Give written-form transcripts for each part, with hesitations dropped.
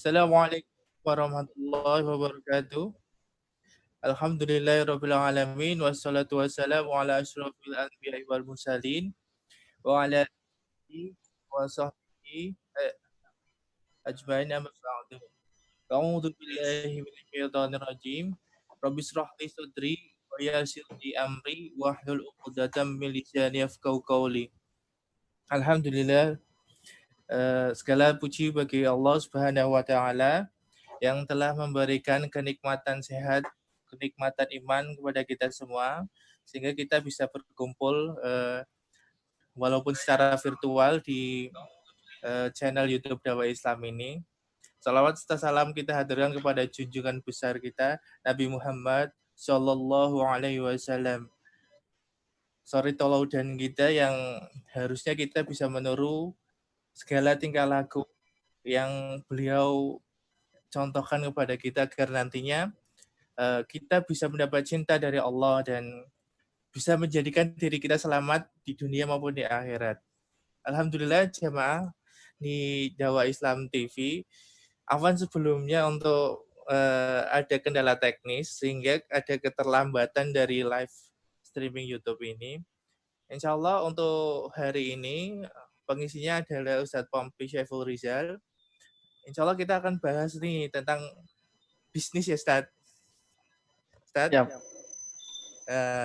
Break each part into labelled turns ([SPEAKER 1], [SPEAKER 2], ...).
[SPEAKER 1] Assalamualaikum warahmatullahi wabarakatuh. Alhamdulillahirabbil alamin wassalatu wassalamu ala asyrofil anbiya'i wal mursalin wa ala alihi wa sahbihi ajmain amma ba'du. A'udzu billahi minasyaitonir rajim. Rabbi shrah li sadri wa yassir li amri wahlul 'uqdatam min lisani yafqahu qawli. Alhamdulillah, segala puji bagi Allah Subhanahu wa taala yang telah memberikan kenikmatan sehat, kenikmatan iman kepada kita semua, sehingga kita bisa berkumpul walaupun secara virtual di channel YouTube Dakwah Islam ini. Salawat serta salam kita hadirkan kepada junjungan besar kita, Nabi Muhammad Shallallahu Alaihi Wasallam. Sorry toladan kita yang harusnya kita bisa meniru segala tingkah laku yang beliau contohkan kepada kita agar nantinya kita bisa mendapat cinta dari Allah dan bisa menjadikan diri kita selamat di dunia maupun di akhirat. Alhamdulillah jemaah di Dakwah Islam TV, Afwan sebelumnya untuk ada kendala teknis sehingga ada keterlambatan dari live streaming YouTube ini. Insya Allah untuk hari ini pengisinya adalah Ustadz Pompi Syaiful Rizal. Insya Allah kita akan bahas nih tentang bisnis ya Ustadz. Ustadz?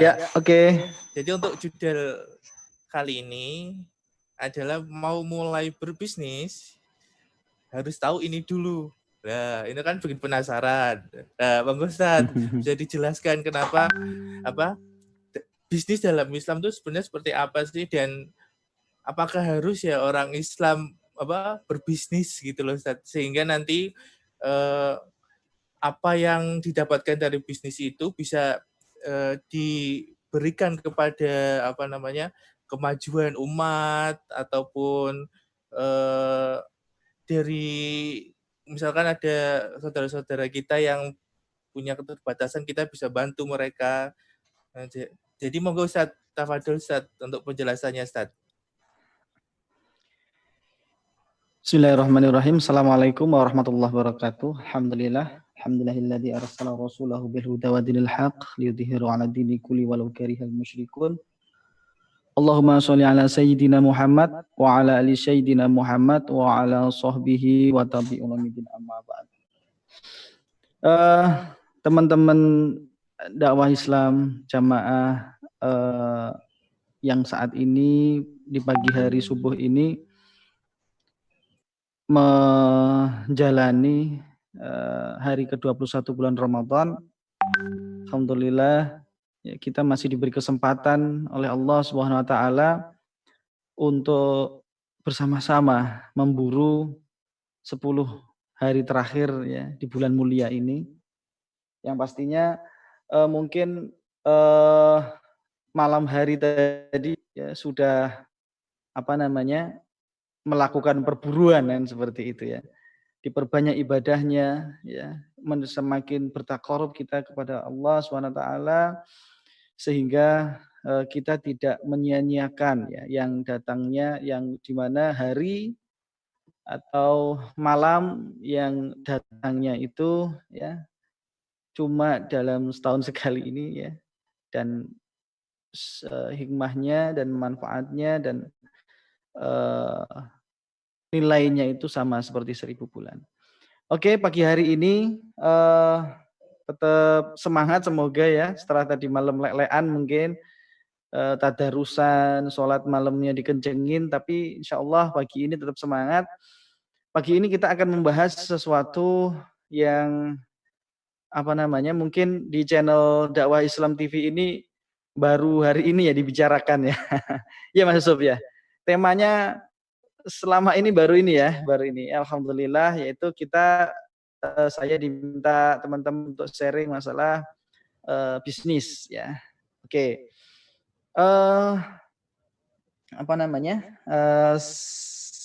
[SPEAKER 2] Ya, oke.
[SPEAKER 1] Jadi untuk judul kali ini adalah mau mulai berbisnis harus tahu ini dulu. Nah, ini kan bikin penasaran. Nah, Bang Ustadz, bisa dijelaskan kenapa bisnis dalam Islam itu sebenarnya seperti apa sih dan apakah harus ya orang Islam berbisnis gitu loh Ustadz, sehingga nanti apa yang didapatkan dari bisnis itu bisa diberikan kepada kemajuan umat ataupun dari misalkan ada saudara-saudara kita yang punya keterbatasan, kita bisa bantu mereka. Jadi monggo Ustadz, tafadhol Ustadz untuk penjelasannya Ustadz.
[SPEAKER 2] Bismillahirrahmanirrahim. Assalamualaikum warahmatullahi wabarakatuh. Alhamdulillahilladzi arsala rasulahu bil huda wa dinil haqq liyudhhirahu 'ala dini kulli walau karihal musyrikun. Allahumma sholli ala sayyidina Muhammad wa ala ali sayyidina Muhammad wa ala sahbihi wa tabi'in amma ba'd. Teman-teman dakwah Islam jamaah yang saat ini di pagi hari subuh ini menjalani hari ke-21 bulan Ramadan. Alhamdulillah ya, kita masih diberi kesempatan oleh Allah Subhanahu wa taala untuk bersama-sama memburu 10 hari terakhir ya di bulan mulia ini. Yang pastinya mungkin malam hari tadi ya sudah melakukan perburuan kan seperti itu ya. Diperbanyak ibadahnya ya, semakin bertakarub kita kepada Allah SWT sehingga kita tidak menyia-nyiakan ya yang datangnya, yang dimana hari atau malam yang datangnya itu ya cuma dalam setahun sekali ini ya, dan hikmahnya dan manfaatnya dan nilainya itu sama seperti 1000 bulan. Oke, pagi hari ini tetap semangat semoga ya, setelah tadi malam lek-lekan mungkin tadarusan, sholat malamnya dikencengin, tapi insya Allah pagi ini tetap semangat. Pagi ini kita akan membahas sesuatu yang mungkin di channel Dakwah Islam TV ini baru hari ini ya dibicarakan ya. Ya Mas Yusuf ya. Temanya selama ini baru ini. Alhamdulillah, yaitu saya diminta teman-teman untuk sharing masalah bisnis ya. Oke.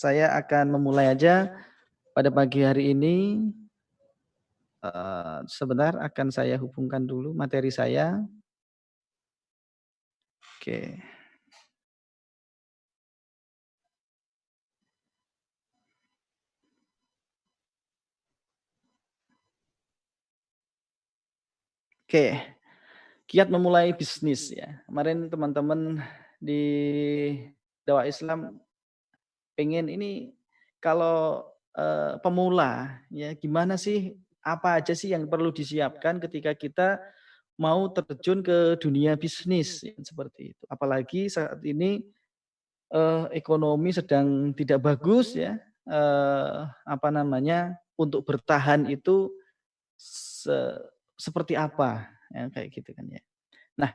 [SPEAKER 2] Saya akan memulai aja pada pagi hari ini. Sebentar akan saya hubungkan dulu materi saya. Oke. Oke, kiat memulai bisnis ya. Kemarin teman-teman di dakwah Islam pengen ini kalau pemula ya gimana sih, apa aja sih yang perlu disiapkan ketika kita mau terjun ke dunia bisnis ya, seperti itu. Apalagi saat ini ekonomi sedang tidak bagus ya, apa namanya, untuk bertahan itu se seperti apa ya, kayak gitu kan ya. Nah,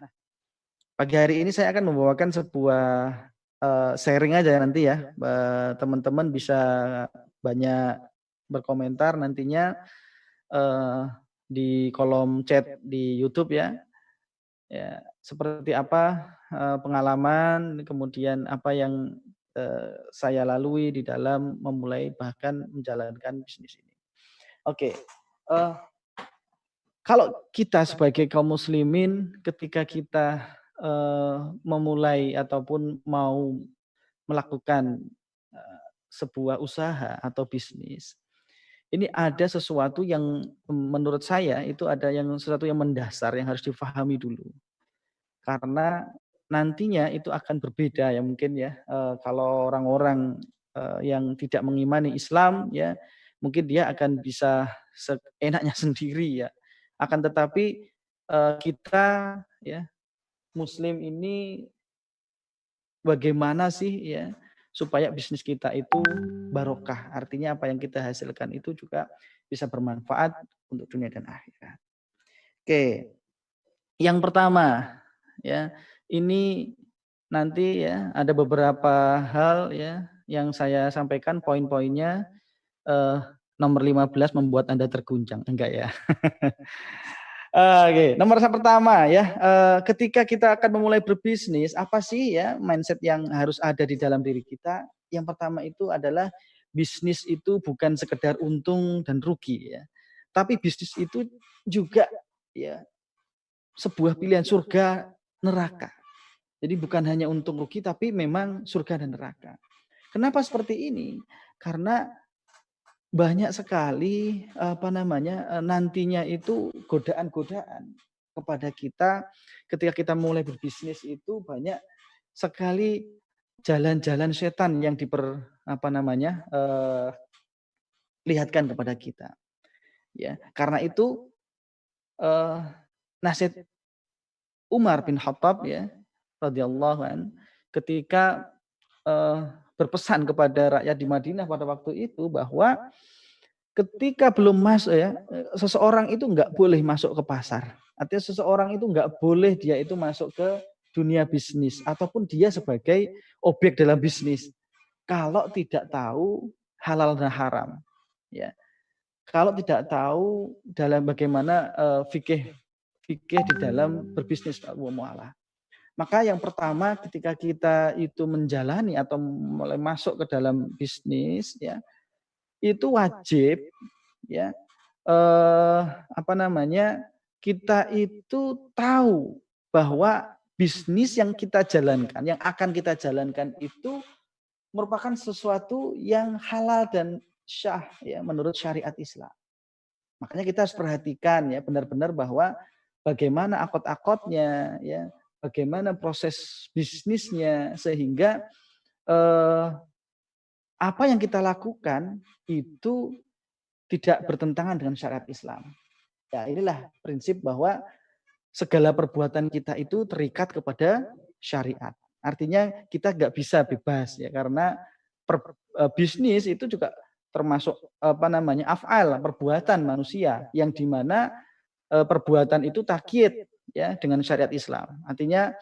[SPEAKER 2] pagi hari ini saya akan membawakan sebuah sharing aja nanti ya, teman-teman bisa banyak berkomentar nantinya di kolom chat di YouTube ya. Ya, seperti apa pengalaman, kemudian apa yang saya lalui di dalam memulai bahkan menjalankan bisnis ini. Oke, eh, kalau kita sebagai kaum muslimin ketika kita memulai ataupun mau melakukan sebuah usaha atau bisnis, ini ada sesuatu yang menurut saya itu ada yang sesuatu yang mendasar yang harus difahami dulu. Karena nantinya itu akan berbeda ya mungkin ya, kalau orang-orang yang tidak mengimani Islam ya, mungkin dia akan bisa seenaknya sendiri ya. Akan tetapi kita ya muslim ini bagaimana sih ya supaya bisnis kita itu barokah. Artinya apa yang kita hasilkan itu juga bisa bermanfaat untuk dunia dan akhirat. Oke, yang pertama ya, ini nanti ya ada beberapa hal ya yang saya sampaikan poin-poinnya, eh, nomor 15 membuat Anda terguncang, enggak ya? Oke, nomor yang pertama ya, ketika kita akan memulai berbisnis, apa sih ya mindset yang harus ada di dalam diri kita? Yang pertama itu adalah bisnis itu bukan sekedar untung dan rugi ya, tapi bisnis itu juga ya sebuah pilihan surga neraka. Jadi bukan hanya untung rugi tapi memang surga dan neraka. Kenapa seperti ini? Karena banyak sekali apa namanya nantinya itu godaan-godaan kepada kita ketika kita mulai berbisnis itu banyak sekali jalan-jalan setan yang apa namanya lihatkan kepada kita ya. Karena itu eh, nasihat Umar bin Khattab ya radhiyallahu an ketika berpesan kepada rakyat di Madinah pada waktu itu bahwa ketika belum masuk ya, seseorang itu nggak boleh masuk ke pasar. Artinya seseorang itu nggak boleh dia itu masuk ke dunia bisnis ataupun dia sebagai objek dalam bisnis kalau tidak tahu halal dan haram. Ya, kalau tidak tahu dalam bagaimana fikih fikih di dalam berbisnis muamalah. Maka yang pertama ketika kita itu menjalani atau mulai masuk ke dalam bisnis ya, itu wajib ya apa namanya, kita itu tahu bahwa bisnis yang kita jalankan, yang akan kita jalankan itu merupakan sesuatu yang halal dan syah ya menurut syariat Islam. Makanya kita harus perhatikan ya benar-benar bahwa bagaimana akad-akadnya ya, bagaimana proses bisnisnya sehingga eh, apa yang kita lakukan itu tidak bertentangan dengan syariat Islam. Ya, inilah prinsip bahwa segala perbuatan kita itu terikat kepada syariat. Artinya kita nggak bisa bebas ya karena bisnis itu juga termasuk apa namanya af'al, perbuatan manusia yang dimana perbuatan itu takyid ya dengan syariat Islam. Artinya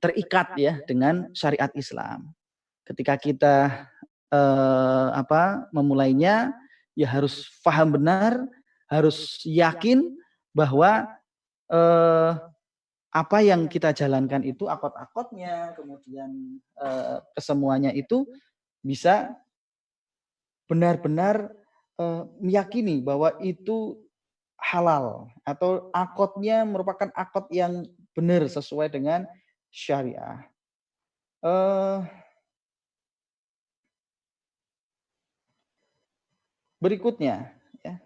[SPEAKER 2] terikat ya dengan syariat Islam. Ketika kita memulainya ya harus paham benar, harus yakin bahwa apa yang kita jalankan itu akad-akadnya, kemudian kesemuanya itu bisa benar-benar meyakini bahwa itu halal atau akadnya merupakan akad yang benar sesuai dengan syariah. Berikutnya, ya,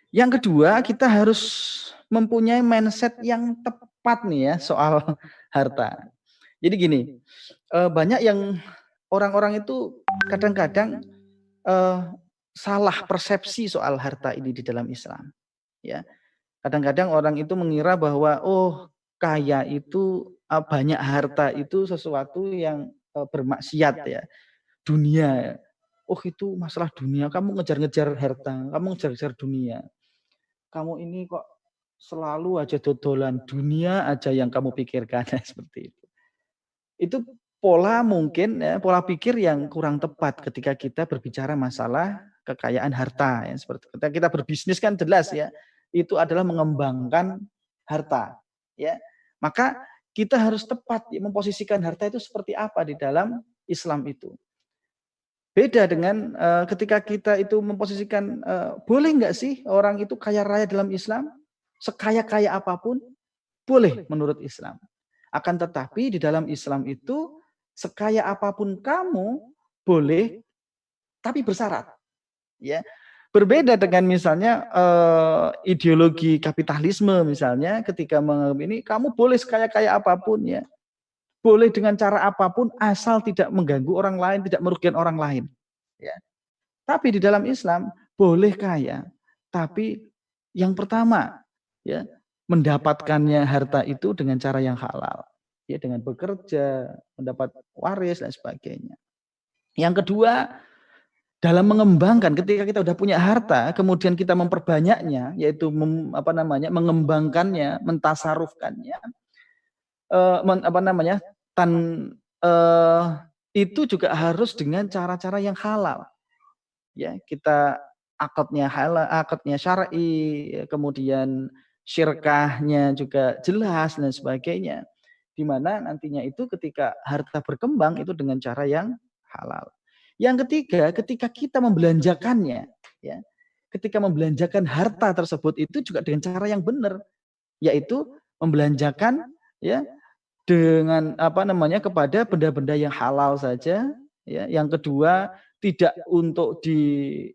[SPEAKER 2] Yang kedua, kita harus mempunyai mindset yang tepat nih ya soal harta. Jadi gini, banyak yang orang-orang itu kadang-kadang salah persepsi soal harta ini di dalam Islam. Ya, kadang-kadang orang itu mengira bahwa kaya itu banyak harta itu sesuatu yang bermaksiat ya, dunia. Oh itu masalah dunia, kamu ngejar-ngejar harta, kamu ngejar-ngejar dunia. Kamu ini kok selalu aja dodolan dunia aja yang kamu pikirkan seperti itu. Itu pola mungkin ya, pola pikir yang kurang tepat ketika kita berbicara masalah kekayaan harta ya, seperti ketika kita berbisnis kan jelas ya, itu adalah mengembangkan harta ya. Maka kita harus tepat ya, memposisikan harta itu seperti apa di dalam Islam itu. Beda dengan ketika kita itu memposisikan boleh nggak sih orang itu kaya raya dalam Islam? Sekaya-kaya apapun boleh menurut Islam. Akan tetapi di dalam Islam itu sekaya apapun kamu boleh tapi bersyarat. Ya. Berbeda dengan misalnya ideologi kapitalisme misalnya ketika menganggap ini kamu boleh sekaya-kaya apapun ya. Boleh dengan cara apapun asal tidak mengganggu orang lain, tidak merugikan orang lain. Ya. Tapi di dalam Islam boleh kaya, tapi yang pertama ya mendapatkannya harta itu dengan cara yang halal, ya dengan bekerja, mendapat waris dan sebagainya. Yang kedua, dalam mengembangkan ketika kita sudah punya harta, kemudian kita memperbanyaknya, yaitu mengembangkannya, mentasarufkannya, itu juga harus dengan cara-cara yang halal. Ya, kita akadnya halal, akadnya syar'i, kemudian syirkahnya juga jelas dan sebagainya. Di mana nantinya itu ketika harta berkembang itu dengan cara yang halal. Yang ketiga, ketika kita membelanjakannya, ya, ketika membelanjakan harta tersebut itu juga dengan cara yang benar, yaitu membelanjakan ya dengan kepada benda-benda yang halal saja. Ya. Yang kedua, tidak untuk di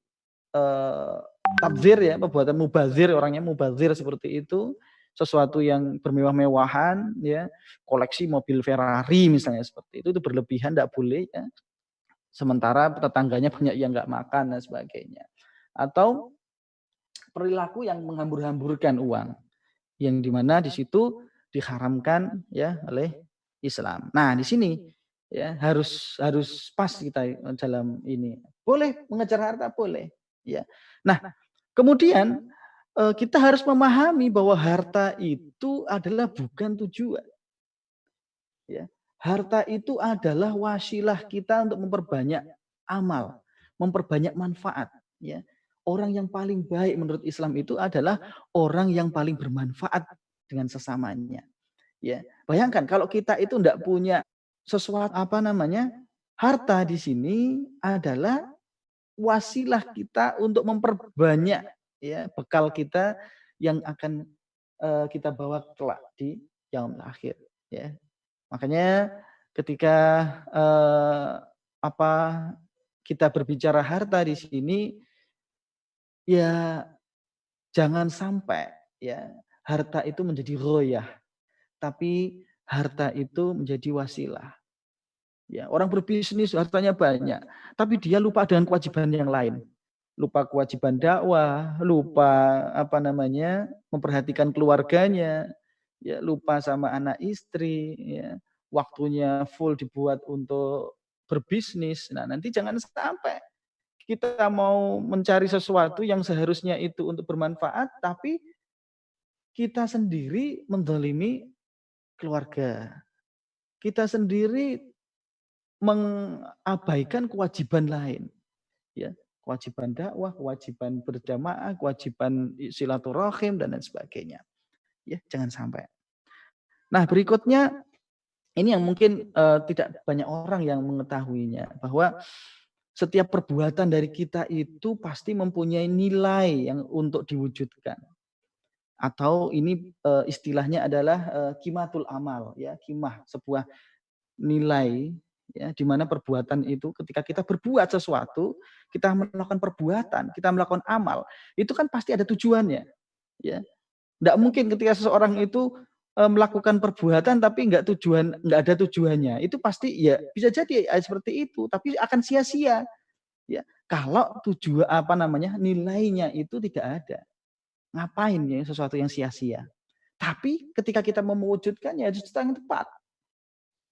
[SPEAKER 2] tabzir ya, perbuatan mubazir, orangnya mubazir seperti itu, sesuatu yang bermewah-mewahan ya, koleksi mobil Ferrari misalnya seperti itu berlebihan, tidak boleh ya. Sementara tetangganya banyak yang nggak makan dan sebagainya. Atau perilaku yang menghambur-hamburkan uang, yang dimana di situ diharamkan ya oleh Islam. Nah di sini ya harus pas kita dalam ini. Boleh mengejar harta boleh ya. Nah kemudian kita harus memahami bahwa harta itu adalah bukan tujuan. Ya. Harta itu adalah wasilah kita untuk memperbanyak amal, memperbanyak manfaat. Ya. Orang yang paling baik menurut Islam itu adalah orang yang paling bermanfaat dengan sesamanya. Ya. Bayangkan kalau kita itu tidak punya sesuatu harta di sini adalah wasilah kita untuk memperbanyak ya bekal kita yang akan kita bawa kelak di yaumul akhir ya. Makanya ketika kita berbicara harta di sini ya jangan sampai ya harta itu menjadi ghoyah, tapi harta itu menjadi wasilah. Ya, orang berbisnis hartanya banyak, tapi dia lupa dengan kewajiban yang lain. Lupa kewajiban dakwah, lupa memperhatikan keluarganya, ya lupa sama anak istri, ya. Waktunya full dibuat untuk berbisnis. Nah, nanti jangan sampai kita mau mencari sesuatu yang seharusnya itu untuk bermanfaat, tapi kita sendiri menzalimi keluarga. Kita sendiri mengabaikan kewajiban lain. Ya, kewajiban dakwah, kewajiban berjamaah, kewajiban silaturahim dan lain sebagainya. Ya, jangan sampai. Nah, berikutnya ini yang mungkin tidak banyak orang yang mengetahuinya, bahwa setiap perbuatan dari kita itu pasti mempunyai nilai yang untuk diwujudkan. Atau ini istilahnya adalah kimatul amal, ya, kimah, sebuah nilai ya, di mana perbuatan itu ketika kita berbuat sesuatu, kita melakukan perbuatan, kita melakukan amal, itu kan pasti ada tujuannya, ya. Nggak mungkin ketika seseorang itu melakukan perbuatan tapi nggak ada tujuannya, itu pasti ya bisa jadi seperti itu, tapi akan sia-sia, ya. Kalau nilainya itu tidak ada, ngapain ya sesuatu yang sia-sia? Tapi ketika kita mau mewujudkannya justru yang tepat.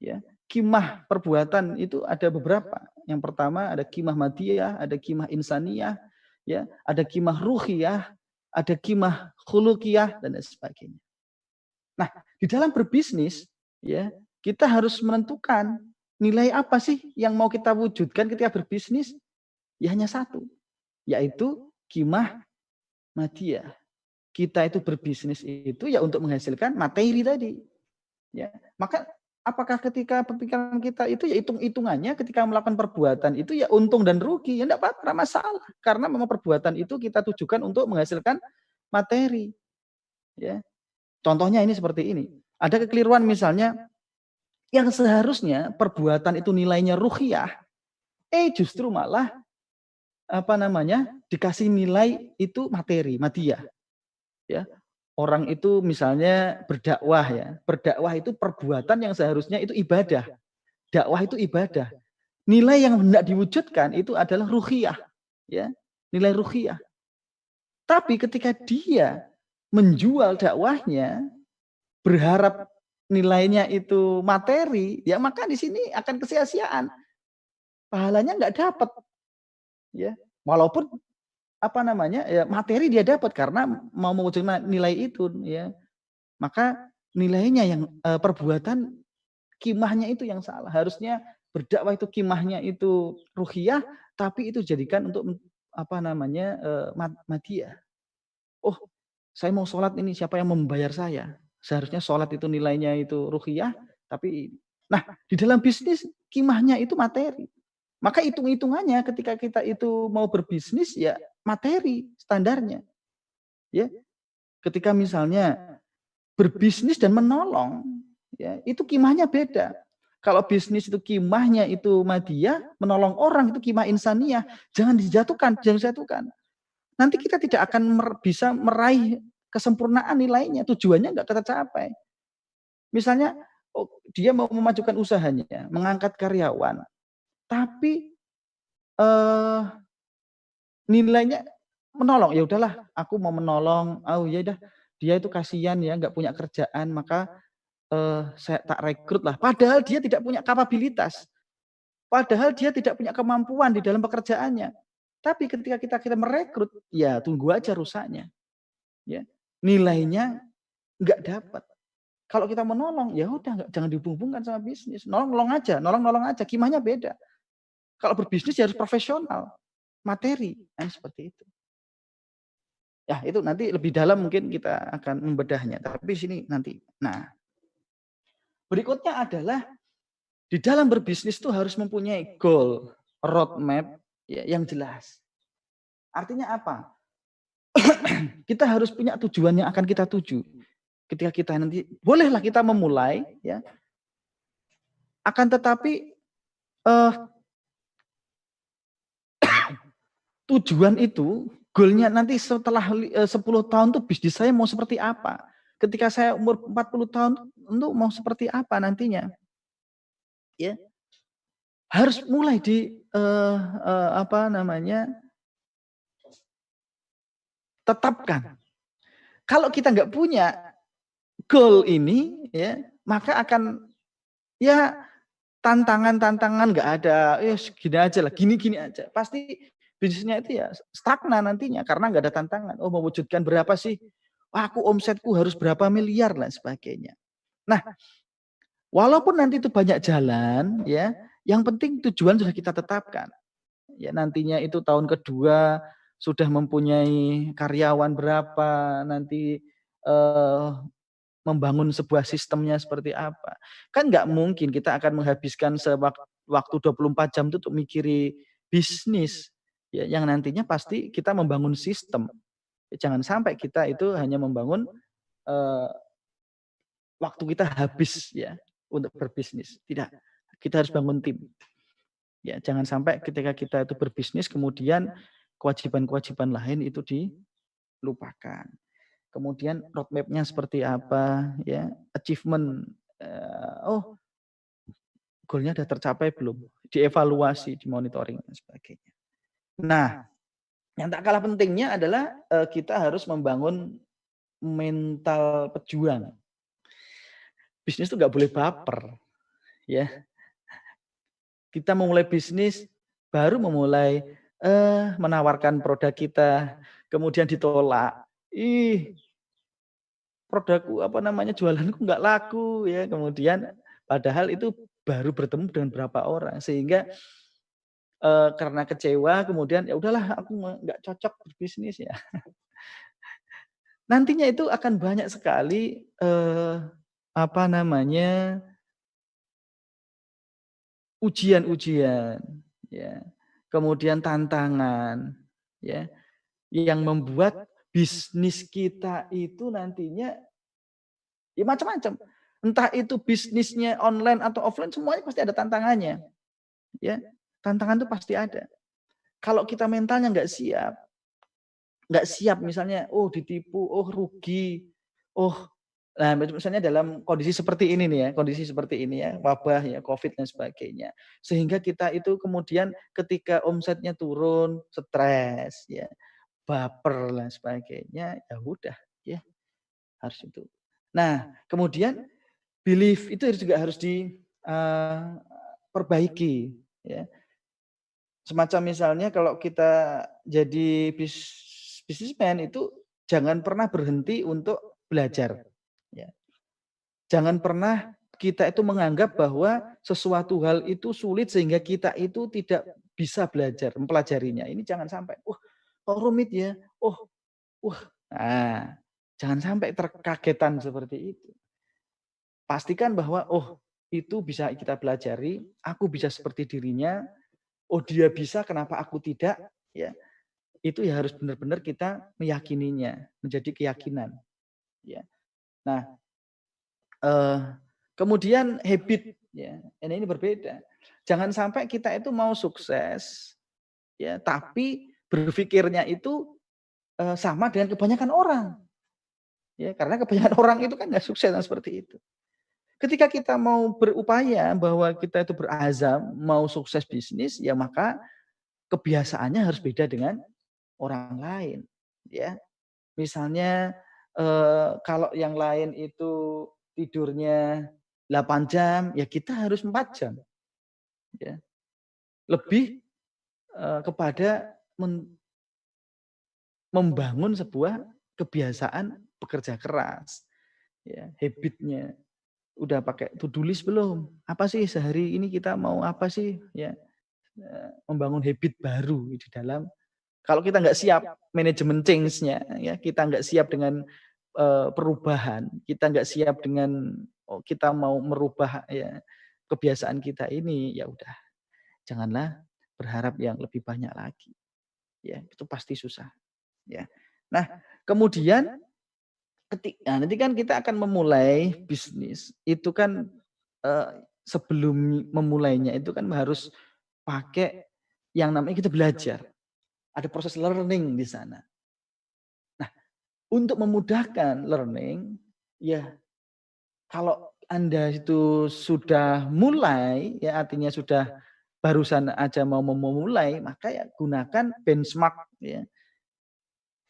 [SPEAKER 2] Ya, kimah perbuatan itu ada beberapa. Yang pertama ada kimah madiyah, ada kimah insaniyah, ya, ada kimah ruhiyah, ada kimah khuluqiyah dan sebagainya. Nah, di dalam berbisnis, ya, kita harus menentukan nilai apa sih yang mau kita wujudkan ketika berbisnis? Ya hanya satu, yaitu kimah madiyah. Kita itu berbisnis itu ya untuk menghasilkan materi tadi. Ya, maka apakah ketika pikiran kita itu ya hitung-hitungannya ketika melakukan perbuatan itu ya untung dan rugi, ya enggak apa-apa, masalah. Karena memang perbuatan itu kita tujukan untuk menghasilkan materi. Ya. Contohnya ini seperti ini. Ada kekeliruan misalnya yang seharusnya perbuatan itu nilainya ruhiyah, justru malah dikasih nilai itu materi, madiyah. Ya. Orang itu misalnya berdakwah ya. Berdakwah itu perbuatan yang seharusnya itu ibadah. Dakwah itu ibadah. Nilai yang hendak diwujudkan itu adalah ruhiyah. Ya, nilai ruhiyah. Tapi ketika dia menjual dakwahnya, berharap nilainya itu materi, ya maka di sini akan kesia-siaan. Pahalanya nggak dapat. Ya, walaupun ya materi dia dapat karena mau mewujudkan nilai itu, ya. Maka nilainya yang perbuatan kimahnya itu yang salah. Harusnya berdakwah itu kimahnya itu ruhiyah, tapi itu jadikan untuk madiyah. Oh, saya mau sholat ini, siapa yang membayar saya? Seharusnya sholat itu nilainya itu ruhiyah, tapi nah di dalam bisnis kimahnya itu materi. Maka hitung-hitungannya ketika kita itu mau berbisnis ya materi standarnya. Ya, ketika misalnya berbisnis dan menolong, ya, itu kimahnya beda. Kalau bisnis itu kimahnya itu madiyah, menolong orang itu kimah insaniyah, jangan dijatuhkan. Nanti kita tidak akan bisa meraih kesempurnaan nilainya, tujuannya nggak tercapai. Misalnya dia mau memajukan usahanya, mengangkat karyawan, tapi nilainya menolong. Ya udahlah, aku mau menolong. Oh ya udah, dia itu kasihan ya, nggak punya kerjaan, maka saya tak rekrut lah. Padahal dia tidak punya kapabilitas. Padahal dia tidak punya kemampuan di dalam pekerjaannya. Tapi ketika kita merekrut, ya tunggu aja rusaknya. Ya, nilainya nggak dapat. Kalau kita menolong, ya udah jangan dihubungkan sama bisnis. Nolong aja. Kimahnya beda. Kalau berbisnis ya harus profesional, materi, kan seperti itu. Ya itu nanti lebih dalam mungkin kita akan membedahnya. Tapi sini nanti. Nah, berikutnya adalah di dalam berbisnis itu harus mempunyai goal, roadmap ya, yang jelas. Artinya apa? Kita harus punya tujuan yang akan kita tuju. Ketika kita nanti, bolehlah kita memulai, ya. Akan tetapi tujuan itu, goalnya nanti setelah 10 tahun tuh bisnis saya mau seperti apa? Ketika saya umur 40 tahun, untuk mau seperti apa nantinya? Ya, harus mulai di tetapkan. Kalau kita nggak punya goal ini, ya, maka akan ya tantangan nggak ada, ya gini aja. Pasti bisnisnya itu ya stagnan nantinya karena nggak ada tantangan. Oh, mewujudkan berapa sih? Wah, aku omsetku harus berapa miliar dan sebagainya. Nah, walaupun nanti itu banyak jalan, ya, yang penting tujuan sudah kita tetapkan. Ya, nantinya itu tahun kedua sudah mempunyai karyawan berapa, nanti membangun sebuah sistemnya seperti apa. Kan nggak mungkin kita akan menghabiskan waktu 24 jam itu untuk mikiri bisnis. Ya, yang nantinya pasti kita membangun sistem. Jangan sampai kita itu hanya membangun waktu kita habis ya untuk berbisnis. Tidak. Kita harus bangun tim. Ya, jangan sampai ketika kita itu berbisnis kemudian kewajiban-kewajiban lain itu dilupakan. Kemudian roadmap-nya seperti apa, ya, achievement, goalnya sudah tercapai belum, dievaluasi, dimonitoring dan sebagainya. Nah, yang tak kalah pentingnya adalah kita harus membangun mental pejuang. Bisnis itu nggak boleh baper, ya. Kita memulai bisnis, baru memulai menawarkan produk kita, kemudian ditolak. Produkku jualanku nggak laku, ya. Kemudian padahal itu baru bertemu dengan berapa orang, sehingga karena kecewa kemudian ya udahlah aku nggak cocok berbisnis ya. Nantinya itu akan banyak sekali ujian-ujian, ya, kemudian tantangan, ya, yang membuat bisnis kita itu nantinya ya macam-macam. Entah itu bisnisnya online atau offline, semuanya pasti ada tantangannya, ya. Tantangan itu pasti ada. Kalau kita mentalnya nggak siap misalnya, ditipu, rugi, nah misalnya dalam kondisi seperti ini nih ya, wabah ya, COVID dan sebagainya. Sehingga kita itu kemudian ketika omsetnya turun, stres ya, baper dan sebagainya, ya udah ya, harus itu. Nah, kemudian belief itu juga harus diperbaiki ya. Semacam misalnya kalau kita jadi bisnismen itu jangan pernah berhenti untuk belajar. Ya. Jangan pernah kita itu menganggap bahwa sesuatu hal itu sulit sehingga kita itu tidak bisa belajar, mempelajarinya. Ini jangan sampai, kok rumit ya, Nah, jangan sampai terkagetan seperti itu. Pastikan bahwa, itu bisa kita pelajari, aku bisa seperti dirinya, dia bisa, kenapa aku tidak? Ya, itu ya harus benar-benar kita meyakininya, menjadi keyakinan. Ya. Nah, kemudian habit, ya, ini berbeda. Jangan sampai kita itu mau sukses, ya, tapi berpikirnya itu sama dengan kebanyakan orang. Ya, karena kebanyakan orang itu kan nggak sukses seperti itu. Ketika kita mau berupaya bahwa kita itu berazam mau sukses bisnis, ya maka kebiasaannya harus beda dengan orang lain, ya. Misalnya kalau yang lain itu tidurnya 8 jam, ya kita harus 4 jam. Ya. Lebih kepada membangun sebuah kebiasaan bekerja keras. Ya, habitnya. Udah pakai to-do list belum? Apa sih sehari ini kita mau apa sih? Ya, membangun habit baru di dalam. Kalau kita nggak siap manajemen change-nya, ya kita nggak siap dengan perubahan, kita nggak siap dengan kita mau merubah ya kebiasaan kita ini, ya udah janganlah berharap yang lebih banyak lagi, ya itu pasti susah, ya. Nah kemudian nanti kan kita akan memulai bisnis, itu kan sebelum memulainya itu kan harus pakai yang namanya kita belajar. Ada proses learning di sana. Nah, untuk memudahkan learning, ya kalau Anda itu sudah mulai, ya artinya sudah barusan aja mau memulai, maka ya gunakan benchmark, ya,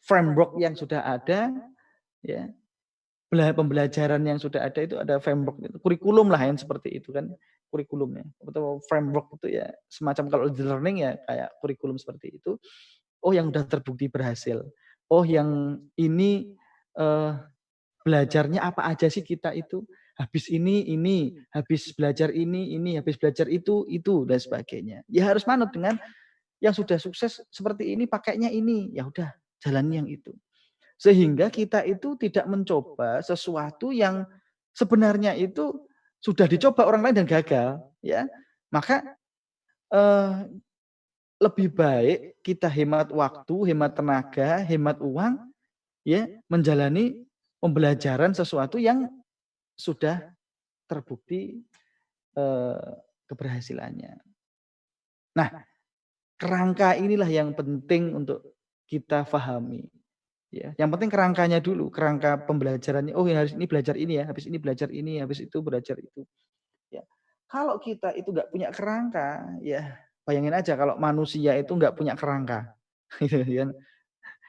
[SPEAKER 2] framework yang sudah ada, ya, pembelajaran yang sudah ada itu ada framework, kurikulum lah yang seperti itu kan, kurikulumnya atau framework itu ya semacam kalau di learning ya kayak kurikulum seperti itu. Yang udah terbukti berhasil. Yang ini belajarnya apa aja sih kita itu? Habis ini, habis belajar ini, habis belajar itu, dan sebagainya. Ya harus manut dengan yang sudah sukses seperti ini, pakainya ini. Ya udah, jalani yang itu. Sehingga kita itu tidak mencoba sesuatu yang sebenarnya itu sudah dicoba orang lain dan gagal. Ya, maka lebih baik kita hemat waktu, hemat tenaga, hemat uang, ya, menjalani pembelajaran sesuatu yang sudah terbukti keberhasilannya. Nah, kerangka inilah yang penting untuk kita pahami. Ya, yang penting kerangkanya dulu, kerangka pembelajarannya. Oh, harus ini belajar ini ya, habis ini belajar ini, habis itu belajar itu. Ya, kalau kita itu nggak punya kerangka, ya bayangin aja kalau manusia itu nggak punya kerangka, gitu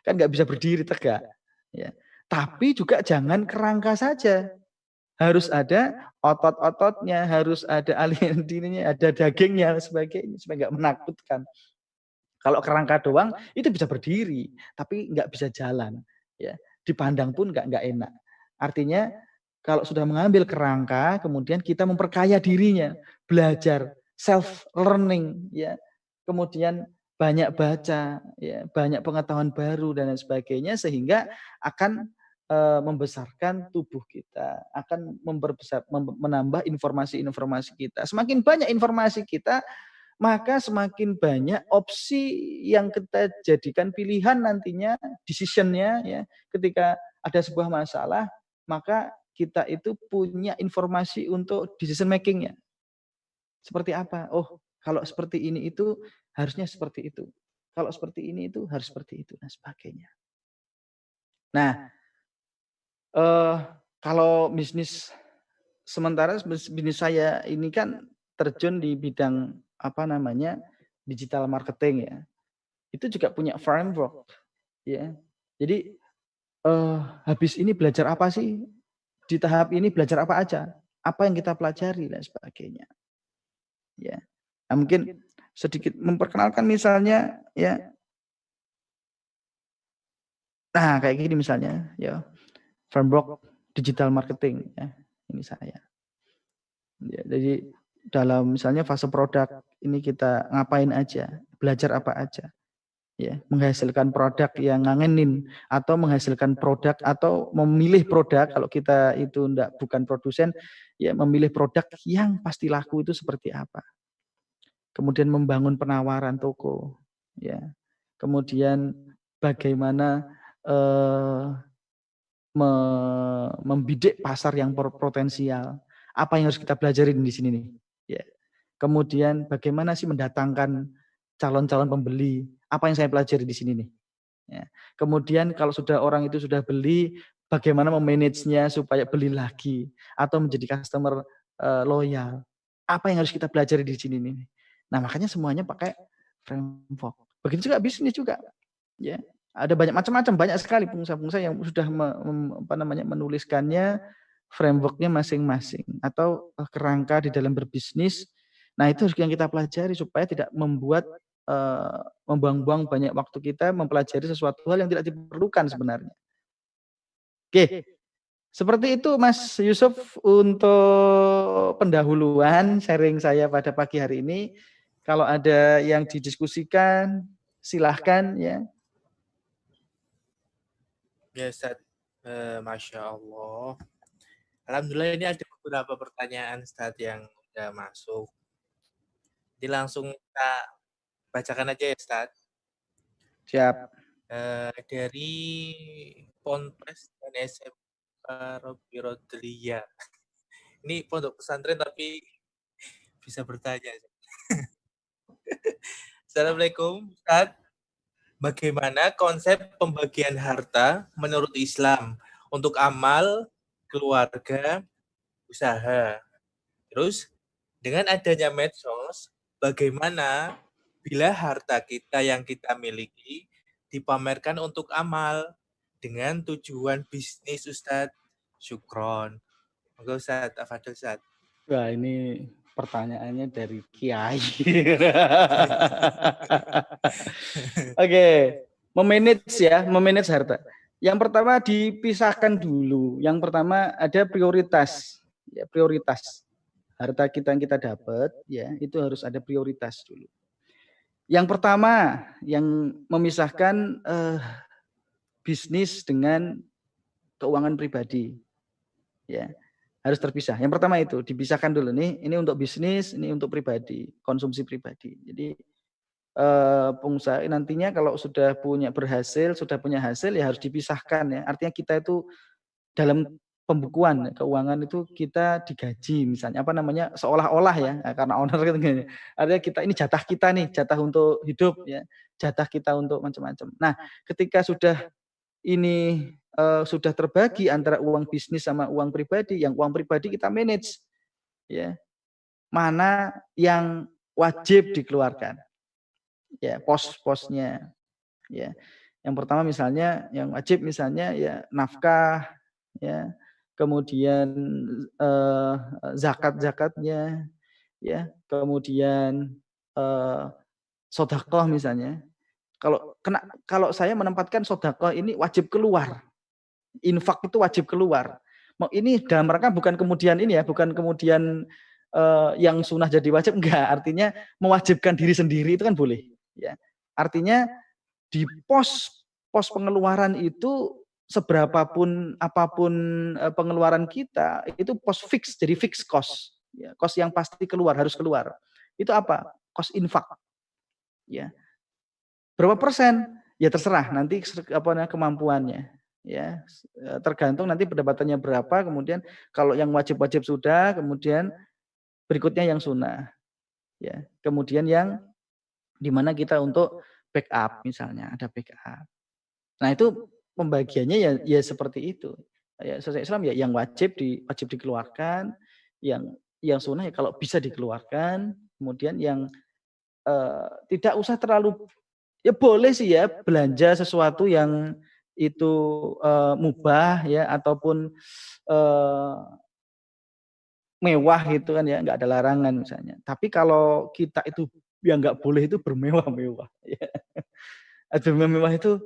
[SPEAKER 2] kan nggak bisa berdiri tegak. Ya, tapi juga jangan kerangka saja, harus ada otot-ototnya, harus ada alien dininya, ada dagingnya, sebagainya supaya nggak menakutkan. Kalau kerangka doang itu bisa berdiri, tapi nggak bisa jalan. Ya, dipandang pun nggak enak. Artinya kalau sudah mengambil kerangka, kemudian kita memperkaya dirinya, belajar, self learning, ya, kemudian banyak baca, ya, banyak pengetahuan baru dan lain sebagainya, sehingga akan membesarkan tubuh kita, akan menambah informasi-informasi kita. Semakin banyak informasi kita, maka semakin banyak opsi yang kita jadikan pilihan nantinya, decision-nya ya. Ketika ada sebuah masalah, maka kita itu punya informasi untuk decision making-nya. Seperti apa? Oh, kalau seperti ini itu harusnya seperti itu. Kalau seperti ini itu harus seperti itu dan sebagainya. Nah, kalau bisnis sementara bisnis saya ini kan terjun di bidang apa namanya digital marketing ya. Itu juga punya framework ya. Jadi habis ini belajar apa sih? Di tahap ini belajar apa aja? Apa yang kita pelajari dan sebagainya. Ya. Nah, mungkin sedikit memperkenalkan misalnya ya. Nah, kayak gini misalnya ya. Framework digital marketing ya. Ini saya. Ya, jadi dalam misalnya fase produk ini kita ngapain aja, belajar apa aja. Ya, menghasilkan produk yang ngangenin atau menghasilkan produk atau memilih produk kalau kita itu bukan produsen ya memilih produk yang pasti laku itu seperti apa. Kemudian membangun penawaran toko ya. Kemudian bagaimana membidik pasar yang potensial. Apa yang harus kita pelajarin di sini nih? Ya. Kemudian bagaimana sih mendatangkan calon-calon pembeli? Apa yang saya pelajari di sini nih? Ya. Kemudian kalau sudah orang itu sudah beli, bagaimana memanagenya supaya beli lagi atau menjadi customer loyal? Apa yang harus kita pelajari di sini nih? Nah, makanya semuanya pakai framework. Begitu juga bisnis juga. Ya. Ada banyak macam-macam, banyak sekali pengusaha-pengusaha yang sudah menuliskannya frameworknya masing-masing atau kerangka di dalam berbisnis. Nah, itu harus yang kita pelajari supaya tidak membuang-buang banyak waktu kita mempelajari sesuatu hal yang tidak diperlukan sebenarnya. Oke, seperti itu Mas Yusuf untuk pendahuluan sharing saya pada pagi hari ini. Kalau ada yang didiskusikan, silahkan ya.
[SPEAKER 1] Ya Ustaz, Masya Allah. Alhamdulillah ini ada beberapa pertanyaan Ustaz yang sudah masuk. Jadi langsung kita bacakan aja ya Ustaz.
[SPEAKER 2] Siap.
[SPEAKER 1] Dari Ponpes dan SMK Robi Rodlia. Ini pondok pesantren tapi bisa bertanya. Assalamualaikum Ustaz. Bagaimana konsep pembagian harta menurut Islam untuk amal, keluarga, usaha? Terus dengan adanya medsos, bagaimana bila harta kita yang kita miliki dipamerkan untuk amal dengan tujuan bisnis Ustadz? Syukron. Moga Ustadz, afadil Ustadz.
[SPEAKER 2] Wah, ini pertanyaannya dari Kiai. Oke, memanage harta. Yang pertama dipisahkan dulu. Yang pertama ada prioritas. Ya, prioritas. Harta kita yang kita dapat, ya, itu harus ada prioritas dulu. Yang pertama yang memisahkan bisnis dengan keuangan pribadi. Ya, harus terpisah. Yang pertama itu dipisahkan dulu nih, ini untuk bisnis, ini untuk pribadi, konsumsi pribadi. Jadi pengusaha nantinya kalau sudah punya hasil ya harus dipisahkan ya. Artinya kita itu dalam pembukuan keuangan itu kita digaji misalnya apa namanya seolah-olah ya karena owner kan gini. Artinya kita ini jatah kita nih, jatah untuk hidup ya, jatah kita untuk macam-macam. Nah, ketika sudah ini sudah terbagi antara uang bisnis sama uang pribadi, yang uang pribadi kita manage ya. Mana yang wajib dikeluarkan. Ya, pos-posnya ya. Yang pertama misalnya yang wajib misalnya ya nafkah ya. Kemudian zakat-zakatnya ya. Kemudian sedekah misalnya. Kalau saya menempatkan sedekah ini wajib keluar. Infak itu wajib keluar. Ini dalam rangka bukan kemudian ini ya, bukan kemudian yang sunnah jadi wajib, enggak. Artinya mewajibkan diri sendiri itu kan boleh. Ya. Artinya di pos pengeluaran itu seberapapun apapun pengeluaran kita itu pos fix, jadi fix cost. Ya, cost yang pasti keluar, harus keluar. Itu apa? Cost infak. Ya. Berapa persen? Ya terserah nanti kemampuannya. Ya, tergantung nanti pendapatannya berapa, kemudian kalau yang wajib-wajib sudah, kemudian berikutnya yang sunnah. Ya, kemudian yang dimana kita untuk backup misalnya ada backup. Nah, itu pembagiannya ya seperti itu. Ya, sesuai Islam ya yang wajib dikeluarkan, yang sunnah ya kalau bisa dikeluarkan, kemudian yang tidak usah terlalu ya boleh sih ya belanja sesuatu yang itu mubah ya ataupun mewah gitu kan ya, nggak ada larangan misalnya. Tapi kalau kita itu yang nggak boleh itu bermewah-mewah. Ya. Bermewah-mewah itu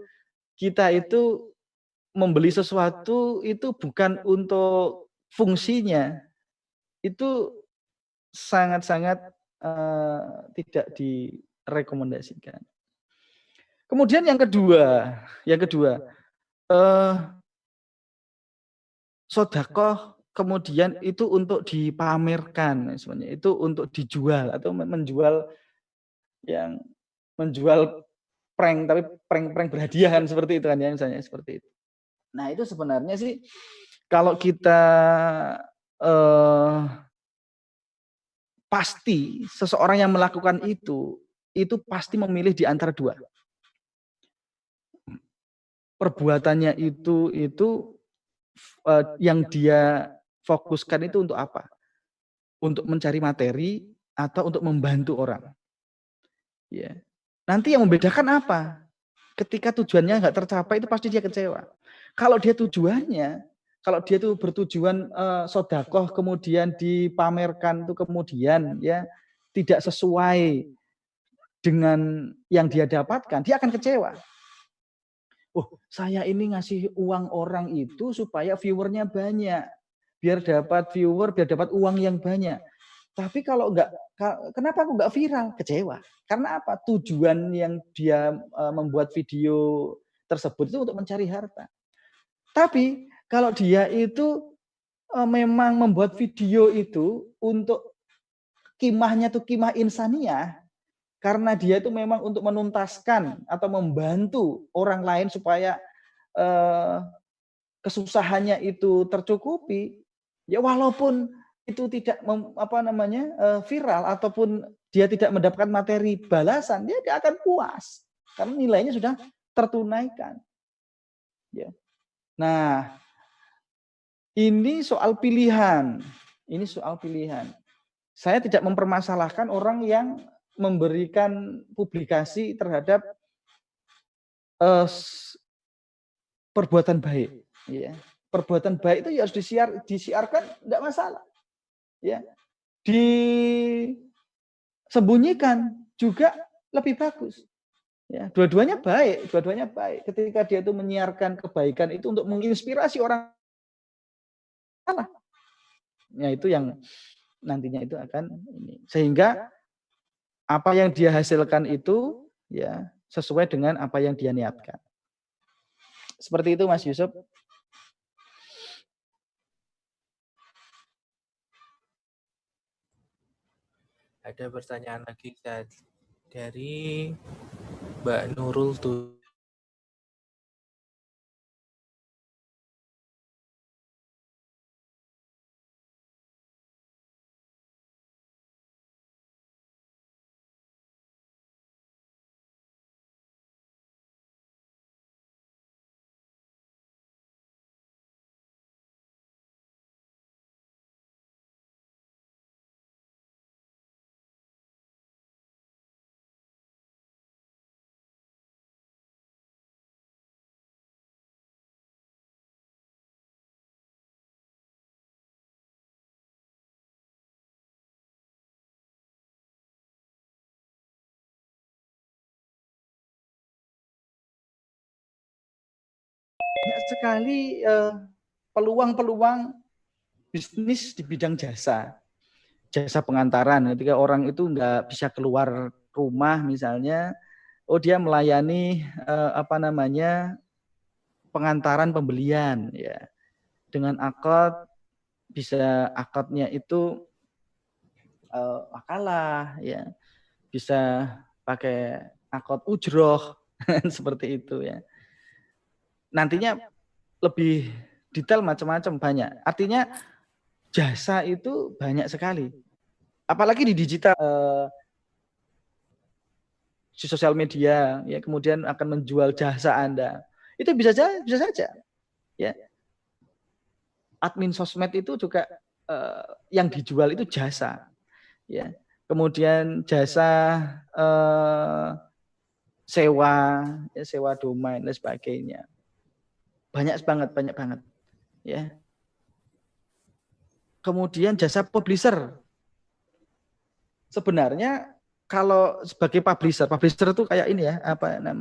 [SPEAKER 2] kita itu membeli sesuatu itu bukan untuk fungsinya, itu sangat-sangat tidak direkomendasikan. Kemudian yang kedua, sedekah kemudian itu untuk dipamerkan sebenarnya, itu untuk dijual atau menjual yang menjual prank tapi prank berhadiahan seperti itu kan ya misalnya seperti itu. Nah, itu sebenarnya sih kalau kita pasti seseorang yang melakukan itu pasti memilih di antara dua. Perbuatannya itu yang dia fokuskan itu untuk apa? Untuk mencari materi atau untuk membantu orang. Ya. Nanti yang membedakan apa? Ketika tujuannya nggak tercapai itu pasti dia kecewa. Kalau dia tuh bertujuan sodakoh kemudian dipamerkan itu kemudian ya tidak sesuai dengan yang dia dapatkan, dia akan kecewa. Oh, saya ini ngasih uang orang itu supaya viewernya banyak, biar dapat viewer, biar dapat uang yang banyak. Tapi kalau enggak, kenapa aku enggak viral? Kecewa. Karena apa? Tujuan yang dia membuat video tersebut itu untuk mencari harta. Tapi kalau dia itu memang membuat video itu untuk kimahnya tuh kimah insaniah, karena dia itu memang untuk menuntaskan atau membantu orang lain supaya kesusahannya itu tercukupi, ya walaupun itu tidak viral ataupun dia tidak mendapatkan materi balasan, dia akan puas karena nilainya sudah tertunaikan. Ya. Nah, ini soal pilihan. Saya tidak mempermasalahkan orang yang memberikan publikasi terhadap perbuatan baik. Ya. Perbuatan baik itu harus disiarkan, tidak masalah. Ya. Disembunyikan juga lebih bagus. Ya, dua-duanya baik. Ketika dia itu menyiarkan kebaikan itu untuk menginspirasi orang salah. Ya, itu yang nantinya itu akan ini. Sehingga apa yang dia hasilkan itu ya sesuai dengan apa yang dia niatkan. Seperti itu Mas Yusuf.
[SPEAKER 1] Ada pertanyaan lagi dari Mbak Nurul tuh.
[SPEAKER 2] sekali peluang-peluang bisnis di bidang jasa pengantaran. Ketika orang itu nggak bisa keluar rumah misalnya, dia melayani pengantaran pembelian ya, dengan akad, bisa akadnya itu wakalah ya, bisa pakai akad ujroh seperti itu ya. Nantinya lebih detail macam-macam banyak. Artinya jasa itu banyak sekali. Apalagi di digital, di sosial media ya, kemudian akan menjual jasa Anda. Itu bisa saja ya. Admin sosmed itu juga yang dijual itu jasa ya. Kemudian jasa sewa domain dan sebagainya. Banyak banget ya. Kemudian jasa publisher. Sebenarnya kalau sebagai publisher itu kayak ini ya,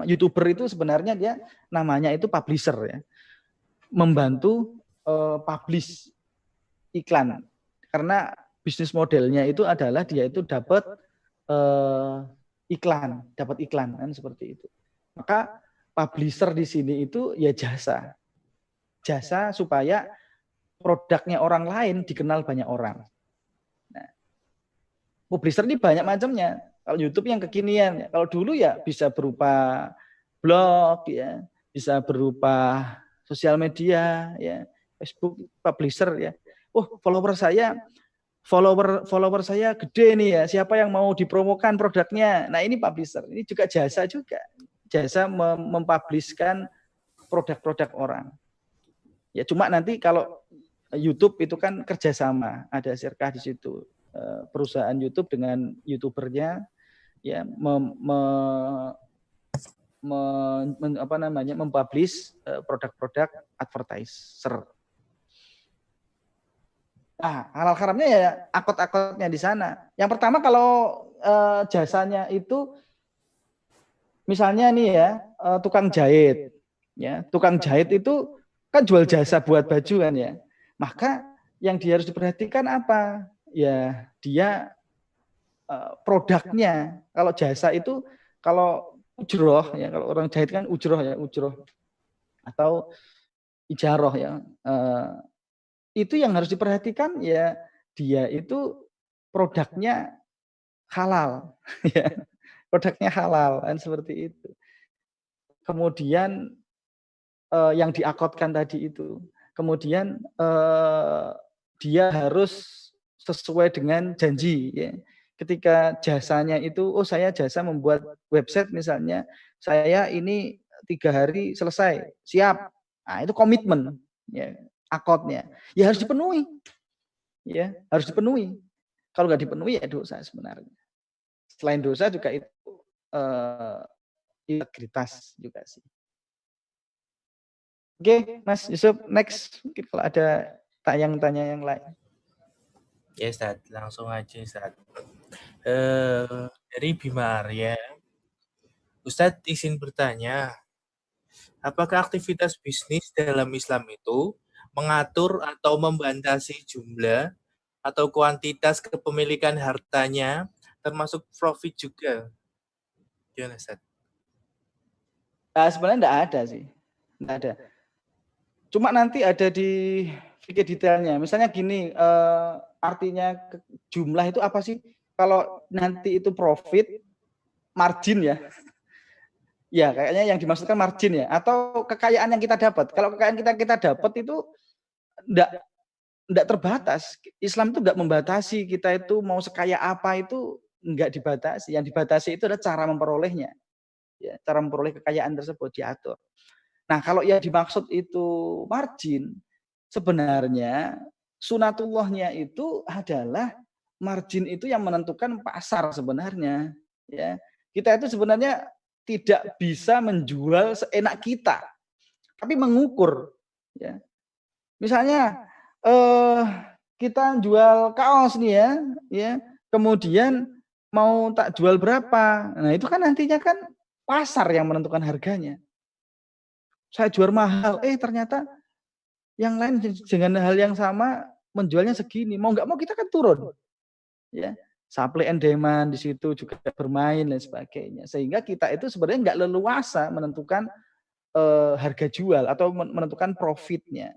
[SPEAKER 2] YouTuber itu sebenarnya dia namanya itu publisher ya. Membantu publish iklan. Karena bisnis modelnya itu adalah dia itu dapat iklan kan, seperti itu. Maka publisher di sini itu ya jasa supaya produknya orang lain dikenal banyak orang. Nah, publisher ini banyak macamnya. Kalau YouTube yang kekinian, kalau dulu ya bisa berupa blog ya, bisa berupa sosial media ya, Facebook publisher ya. Follower saya gede nih ya, siapa yang mau dipromokan produknya? Nah, ini publisher. Ini juga jasa mempublishkan produk-produk orang. Ya cuma nanti kalau YouTube itu kan kerjasama, ada syirkah di situ, perusahaan YouTube dengan YouTubernya ya mempublish produk-produk advertiser. Nah, halal haramnya ya akad-akadnya di sana. Yang pertama kalau jasanya itu misalnya nih ya, tukang jahit. Ya, tukang jahit itu kan jual jasa buat baju kan ya. Maka yang dia harus diperhatikan apa? Ya, dia produknya. Kalau jasa itu, kalau ujroh ya, kalau orang jahit kan ujroh atau ijaroh ya. Itu yang harus diperhatikan ya, dia itu produknya halal ya. Produknya halal kan, seperti itu. Kemudian yang diakotkan tadi itu, kemudian dia harus sesuai dengan janji ya. Ketika jasanya itu, saya jasa membuat website misalnya, saya ini 3 hari selesai, siap. Nah, itu komitmen ya, akotnya ya harus dipenuhi ya, harus dipenuhi. Kalau nggak dipenuhi ya dosa sebenarnya. Selain dosa juga itu integritas juga sih. Oke, Mas Yusuf, next mungkin kalau ada tanya yang lain.
[SPEAKER 1] Ya Ustaz, langsung aja Ustaz. Dari Bima Arya, Ustaz izin bertanya, apakah aktivitas bisnis dalam Islam itu mengatur atau membatasi jumlah atau kuantitas kepemilikan hartanya, termasuk profit juga? Gimana Ustaz?
[SPEAKER 2] Nah, sebenarnya enggak ada sih. Enggak ada. Cuma nanti ada di fikih detailnya. Misalnya gini, artinya jumlah itu apa sih? Kalau nanti itu profit, margin ya. Ya, kayaknya yang dimaksudkan margin ya, atau kekayaan yang kita dapat. Kalau kekayaan kita dapat itu enggak terbatas. Islam itu enggak membatasi kita itu mau sekaya apa, itu enggak dibatasi. Yang dibatasi itu adalah cara memperolehnya. Ya, cara memperoleh kekayaan tersebut diatur. Nah, kalau yang dimaksud itu margin, sebenarnya sunatullahnya itu adalah margin itu yang menentukan pasar sebenarnya. Ya, kita itu sebenarnya tidak bisa menjual seenak kita, tapi mengukur. Ya, misalnya kita jual kaos nih ya, kemudian mau tak jual berapa? Nah, itu kan nantinya kan pasar yang menentukan harganya. saya jual mahal, ternyata yang lain dengan hal yang sama menjualnya segini, mau nggak mau kita kan turun, ya. Supply and demand di situ juga bermain dan sebagainya, sehingga kita itu sebenarnya nggak leluasa menentukan harga jual atau menentukan profitnya,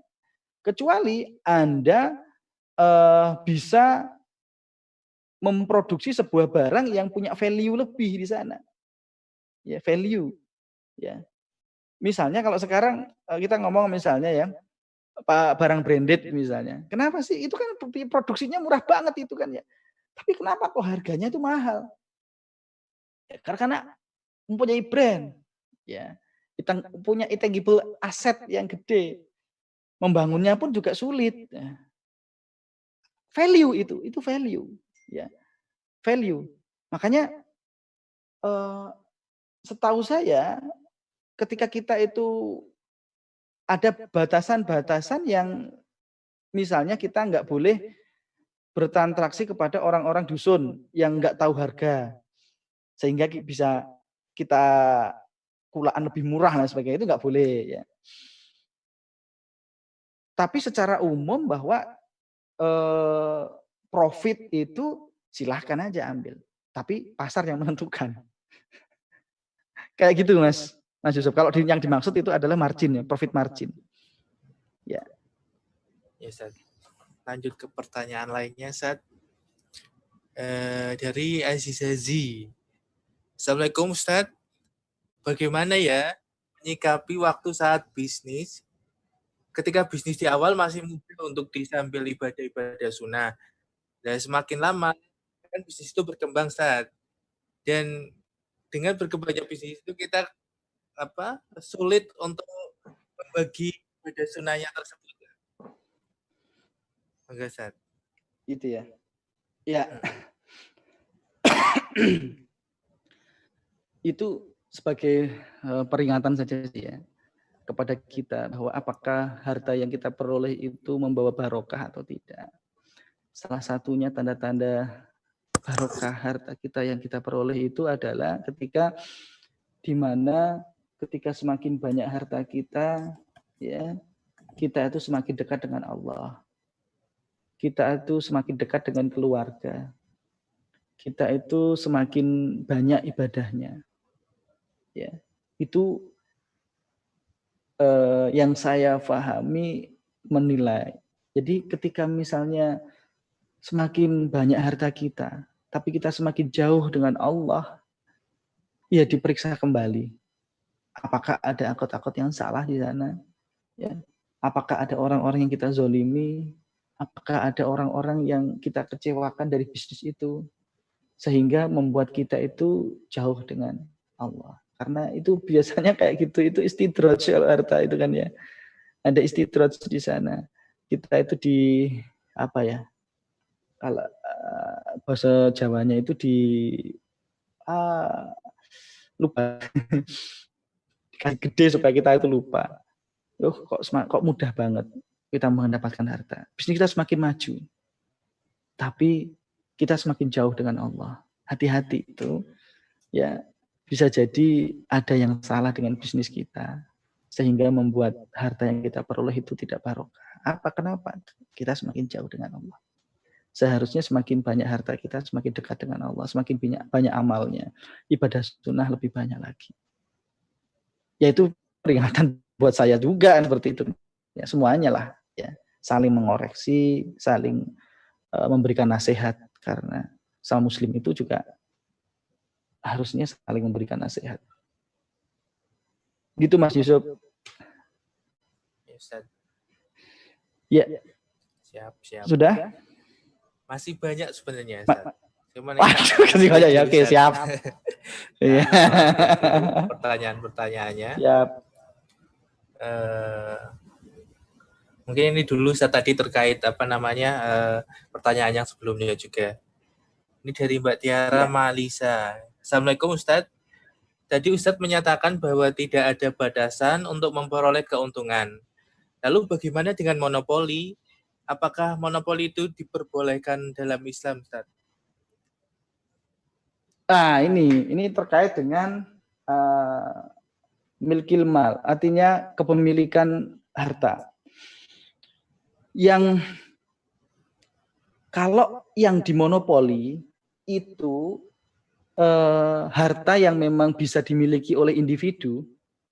[SPEAKER 2] kecuali Anda bisa memproduksi sebuah barang yang punya value lebih di sana, ya, value, ya. Misalnya kalau sekarang kita ngomong misalnya ya, barang branded misalnya. Kenapa sih? Itu kan produksinya murah banget itu kan ya. Tapi kenapa kok harganya itu mahal? Ya, karena mempunyai brand, ya. Kita punya intangible aset yang gede. Membangunnya pun juga sulit. Ya. Value itu value, ya. Value. Makanya setahu saya ketika kita itu ada batasan-batasan yang misalnya kita nggak boleh bertransaksi kepada orang-orang dusun yang nggak tahu harga, sehingga bisa kita kulaan lebih murah dan sebagainya, itu nggak boleh, ya. Tapi secara umum bahwa profit itu silahkan aja ambil, tapi pasar yang menentukan. Kayak gitu Mas Yusuf. Kalau yang dimaksud itu adalah margin, ya, profit margin. Ya.
[SPEAKER 1] Ya, Ustaz. Lanjut ke pertanyaan lainnya, Ustaz. Dari Azizazi. Assalamualaikum, Ustaz. Bagaimana ya menyikapi waktu saat bisnis ketika bisnis di awal masih mudah untuk disambil ibadah-ibadah sunnah. Dan semakin lama kan bisnis itu berkembang, Ustaz. Dan dengan berkembangnya bisnis itu kita sulit untuk membagi ibadah sunnahnya tersebut. Enggak, Ustaz.
[SPEAKER 2] Gitu ya. Ya. Itu sebagai peringatan saja ya kepada kita bahwa apakah harta yang kita peroleh itu membawa barokah atau tidak. Salah satunya tanda-tanda barokah harta kita yang kita peroleh itu adalah ketika semakin banyak harta kita, ya, kita itu semakin dekat dengan Allah. Kita itu semakin dekat dengan keluarga. Kita itu semakin banyak ibadahnya. Ya, itu yang saya pahami menilai. Jadi ketika misalnya semakin banyak harta kita, tapi kita semakin jauh dengan Allah, ya diperiksa kembali. Apakah ada akot-akot yang salah di sana? Ya. Apakah ada orang-orang yang kita zolimi? Apakah ada orang-orang yang kita kecewakan dari bisnis itu? Sehingga membuat kita itu jauh dengan Allah. Karena itu biasanya kayak gitu, itu istidraj harta itu kan ya. Ada istidraj di sana. Kita itu kalau bahasa Jawanya itu lupa. Dikasih gede supaya kita itu lupa. Kok mudah banget kita mendapatkan harta. Bisnis kita semakin maju. Tapi kita semakin jauh dengan Allah. Hati-hati itu, ya, bisa jadi ada yang salah dengan bisnis kita sehingga membuat harta yang kita peroleh itu tidak barokah. Kenapa? Kita semakin jauh dengan Allah. Seharusnya semakin banyak harta kita, semakin dekat dengan Allah, semakin banyak amalnya, ibadah sunnah lebih banyak lagi. Yaitu peringatan buat saya juga seperti itu. Ya, semuanya lah, ya, saling mengoreksi, saling memberikan nasihat, karena sama muslim itu juga harusnya saling memberikan nasihat. Gitu Mas Yusuf.
[SPEAKER 1] Ya, Ustaz.
[SPEAKER 2] Ya.
[SPEAKER 1] Siap.
[SPEAKER 2] Sudah?
[SPEAKER 1] Masih banyak sebenarnya, Ustaz.
[SPEAKER 2] Masih banyak ya. Oke, siap. Iya.
[SPEAKER 1] Pertanyaan-pertanyaannya.
[SPEAKER 2] Siap.
[SPEAKER 1] Mungkin ini dulu Ustaz tadi terkait pertanyaan yang sebelumnya juga. Ini dari Mbak Tiara Malisa. Assalamualaikum Ustaz. Tadi Ustaz menyatakan bahwa tidak ada batasan untuk memperoleh keuntungan. Lalu bagaimana dengan monopoli? Apakah monopoli itu diperbolehkan dalam Islam, Ustaz?
[SPEAKER 2] Nah, ini terkait dengan milkil mal, artinya kepemilikan harta. Yang kalau yang dimonopoli itu harta yang memang bisa dimiliki oleh individu,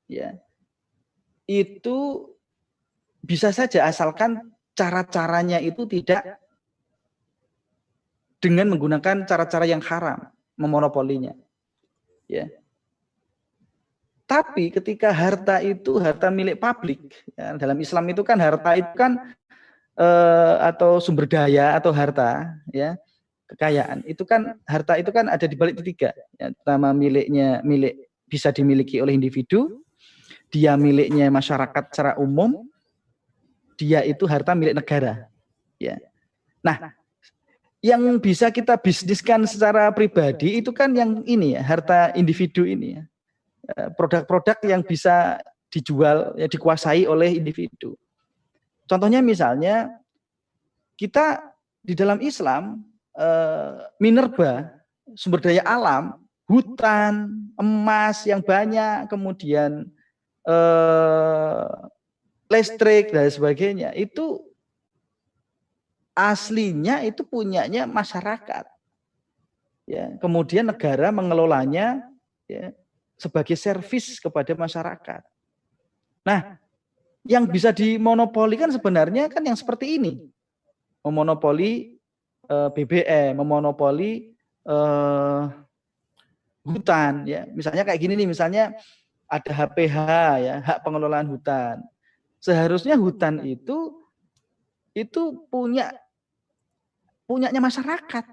[SPEAKER 2] ya, itu bisa saja asalkan cara-caranya itu tidak dengan menggunakan cara-cara yang haram memonopolinya, ya. Tapi ketika harta itu harta milik publik, ya, dalam Islam itu kan harta itu kan atau sumber daya atau harta, ya, kekayaan itu kan harta itu kan ada di balik tiga, ya. Pertama milik bisa dimiliki oleh individu, dia miliknya masyarakat secara umum, dia itu harta milik negara, ya. Nah, yang bisa kita bisniskan secara pribadi itu kan yang ini ya, harta individu ini ya. Produk-produk yang bisa dijual, ya, dikuasai oleh individu. Contohnya misalnya kita di dalam Islam minerba, sumber daya alam, hutan, emas yang banyak, kemudian listrik dan sebagainya, itu aslinya itu punyanya masyarakat. Ya, kemudian negara mengelolanya, ya, sebagai servis kepada masyarakat. Nah, yang bisa dimonopoli kan sebenarnya kan yang seperti ini. Memonopoli BBM, memonopoli hutan, ya. Misalnya kayak gini nih, misalnya ada HPH, ya, hak pengelolaan hutan. Seharusnya hutan itu punyanya masyarakat.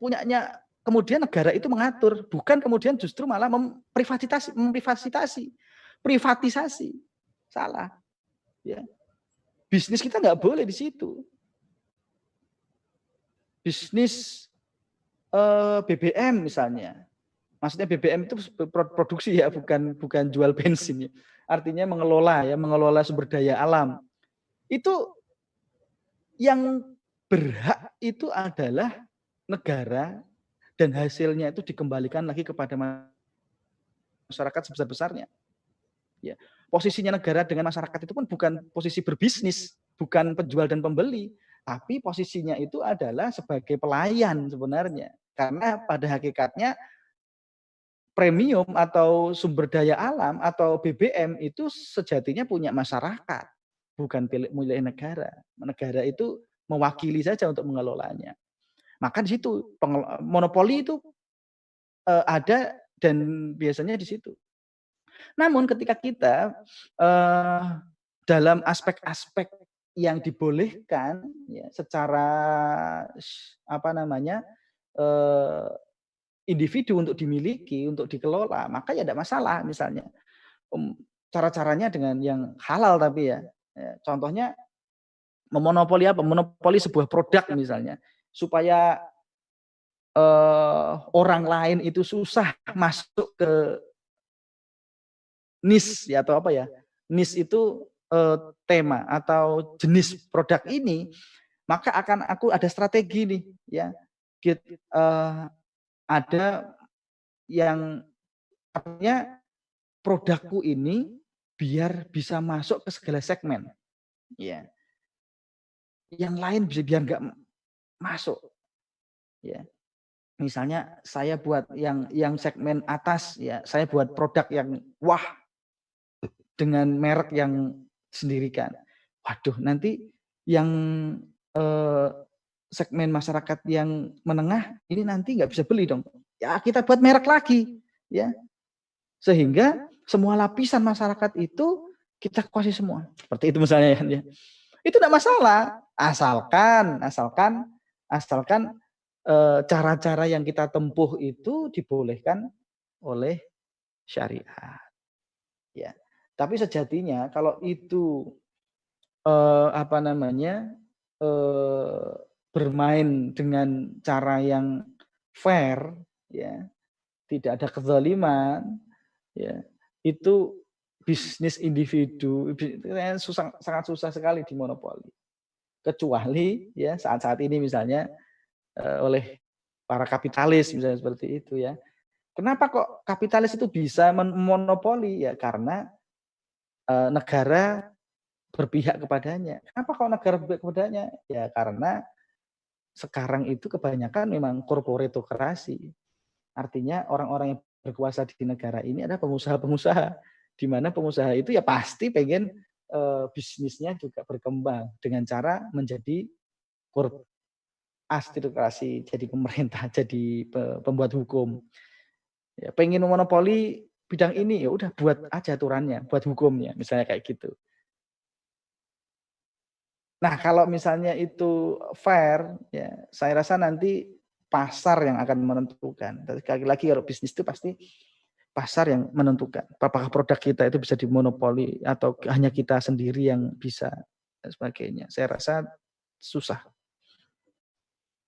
[SPEAKER 2] Punyanya, kemudian negara itu mengatur, bukan kemudian justru malah privatisasi. Salah. Ya. Bisnis kita nggak boleh di situ. Bisnis BBM misalnya. Maksudnya BBM itu produksi ya, bukan jual bensin ya. Artinya mengelola sumber daya alam. Itu yang berhak itu adalah negara, dan hasilnya itu dikembalikan lagi kepada masyarakat sebesar-besarnya. Ya. Posisinya negara dengan masyarakat itu pun bukan posisi berbisnis, bukan penjual dan pembeli, tapi posisinya itu adalah sebagai pelayan sebenarnya. Karena pada hakikatnya premium atau sumber daya alam atau BBM itu sejatinya punya masyarakat, bukan milik negara. Negara itu mewakili saja untuk mengelolanya. Maka di situ monopoli itu ada, dan biasanya di situ. Namun ketika kita dalam aspek-aspek yang dibolehkan, ya, secara individu untuk dimiliki, untuk dikelola, maka ya tidak masalah. Misalnya cara-caranya dengan yang halal, tapi ya, contohnya memonopoli apa? Monopoli sebuah produk misalnya, supaya orang lain itu susah masuk ke niche, ya, atau apa ya? Niche itu tema atau jenis produk ini, maka aku ada strategi nih, ya. Ada yang artinya produkku ini biar bisa masuk ke segala segmen, ya. Yang lain biar nggak masuk, ya. Misalnya saya buat yang segmen atas, ya, saya buat produk yang wah dengan merek yang sendirikan. Waduh, nanti yang segmen masyarakat yang menengah ini nanti nggak bisa beli dong. Ya, kita buat merek lagi, ya. Sehingga semua lapisan masyarakat itu kita kuasai semua. Seperti itu misalnya, ya. Itu tidak masalah, asalkan cara-cara yang kita tempuh itu dibolehkan oleh syariat, ya. Tapi sejatinya kalau itu bermain dengan cara yang fair, ya, tidak ada kezaliman, ya, itu bisnis individu sangat susah sekali dimonopoli. Kecuali, ya, saat-saat ini misalnya oleh para kapitalis misalnya seperti itu, ya. Kenapa kok kapitalis itu bisa monopoli? Ya karena negara berpihak kepadanya. Kenapa kok negara berpihak kepadanya? Ya karena sekarang itu kebanyakan memang korporatokrasi. Artinya orang-orang yang berkuasa di negara ini adalah pengusaha-pengusaha. Di mana pengusaha itu ya pasti pengen bisnisnya juga berkembang dengan cara menjadi aristokrasi, jadi pemerintah, jadi pembuat hukum. Ya, pengen monopoli bidang ini, ya udah buat aja aturannya, buat hukumnya, misalnya kayak gitu. Nah, kalau misalnya itu fair, ya saya rasa nanti pasar yang akan menentukan. Sekali lagi kalau bisnis itu pasti pasar yang menentukan. Apakah produk kita itu bisa dimonopoli atau hanya kita sendiri yang bisa dan sebagainya. Saya rasa susah.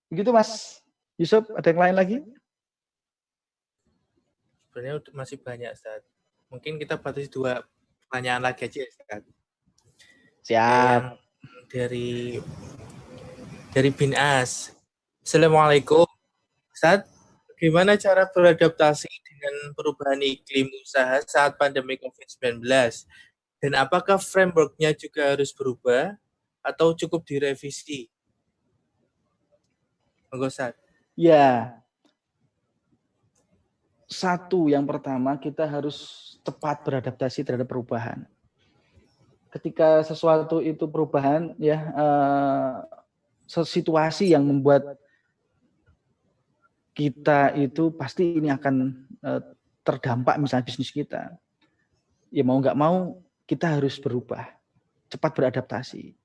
[SPEAKER 2] Begitu Mas Yusuf, ada yang lain lagi?
[SPEAKER 1] Sebenarnya masih banyak, Ustaz. Mungkin kita batasi 2 pertanyaan lagi aja, Ustaz.
[SPEAKER 2] Siap.
[SPEAKER 1] Yang dari Bin As. Assalamualaikum. Ustaz, bagaimana cara beradaptasi dengan perubahan iklim usaha saat pandemi COVID-19? Dan apakah framework-nya juga harus berubah atau cukup direvisi? Monggo, Ustaz.
[SPEAKER 2] Ya, satu yang pertama kita harus cepat beradaptasi terhadap perubahan. Ketika sesuatu itu perubahan, ya situasi yang membuat kita itu pasti ini akan terdampak misalnya bisnis kita. Ya mau nggak mau kita harus berubah, cepat beradaptasi.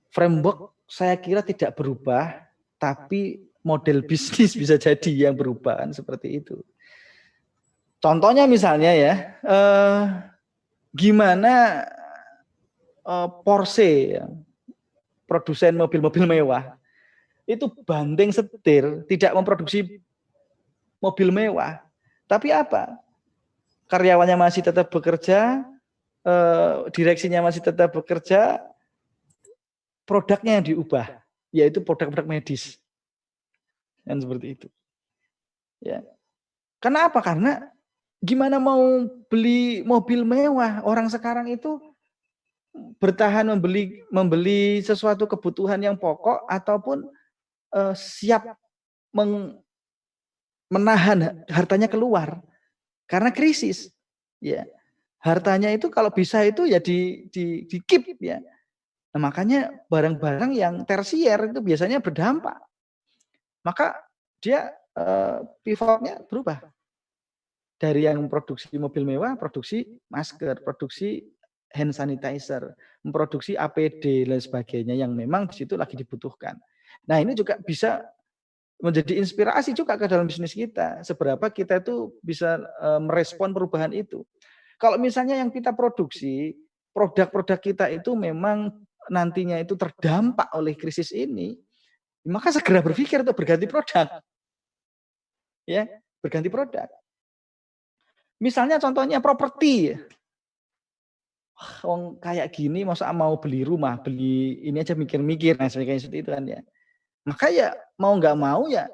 [SPEAKER 2] Framework saya kira tidak berubah, tapi model bisnis bisa jadi yang berubah kan seperti itu. Contohnya misalnya ya, gimana Porsche, ya, produsen mobil-mobil mewah, itu banting setir, tidak memproduksi mobil mewah. Tapi apa? Karyawannya masih tetap bekerja, direksinya masih tetap bekerja, produknya yang diubah, yaitu produk-produk medis. Kan seperti itu. Ya. Kenapa? Karena gimana mau beli mobil mewah? Orang sekarang itu bertahan membeli sesuatu kebutuhan yang pokok ataupun siap menahan hartanya keluar karena krisis. Ya, hartanya itu kalau bisa itu ya di keep ya. Nah, makanya barang-barang yang tersier itu biasanya berdampak. Maka dia pivotnya berubah dari yang memproduksi mobil mewah, produksi masker, produksi hand sanitizer, memproduksi APD dan sebagainya yang memang di situ lagi dibutuhkan. Nah, ini juga bisa menjadi inspirasi juga ke dalam bisnis kita. Seberapa kita itu bisa merespon perubahan itu. Kalau misalnya yang kita produksi, produk-produk kita itu memang nantinya itu terdampak oleh krisis ini, maka segera berpikir untuk berganti produk. Ya, berganti produk. Misalnya contohnya properti. Wong kayak gini masa mau beli rumah, beli ini aja mikir-mikir, nah sebagainya seperti itu kan ya. Maka ya mau nggak mau ya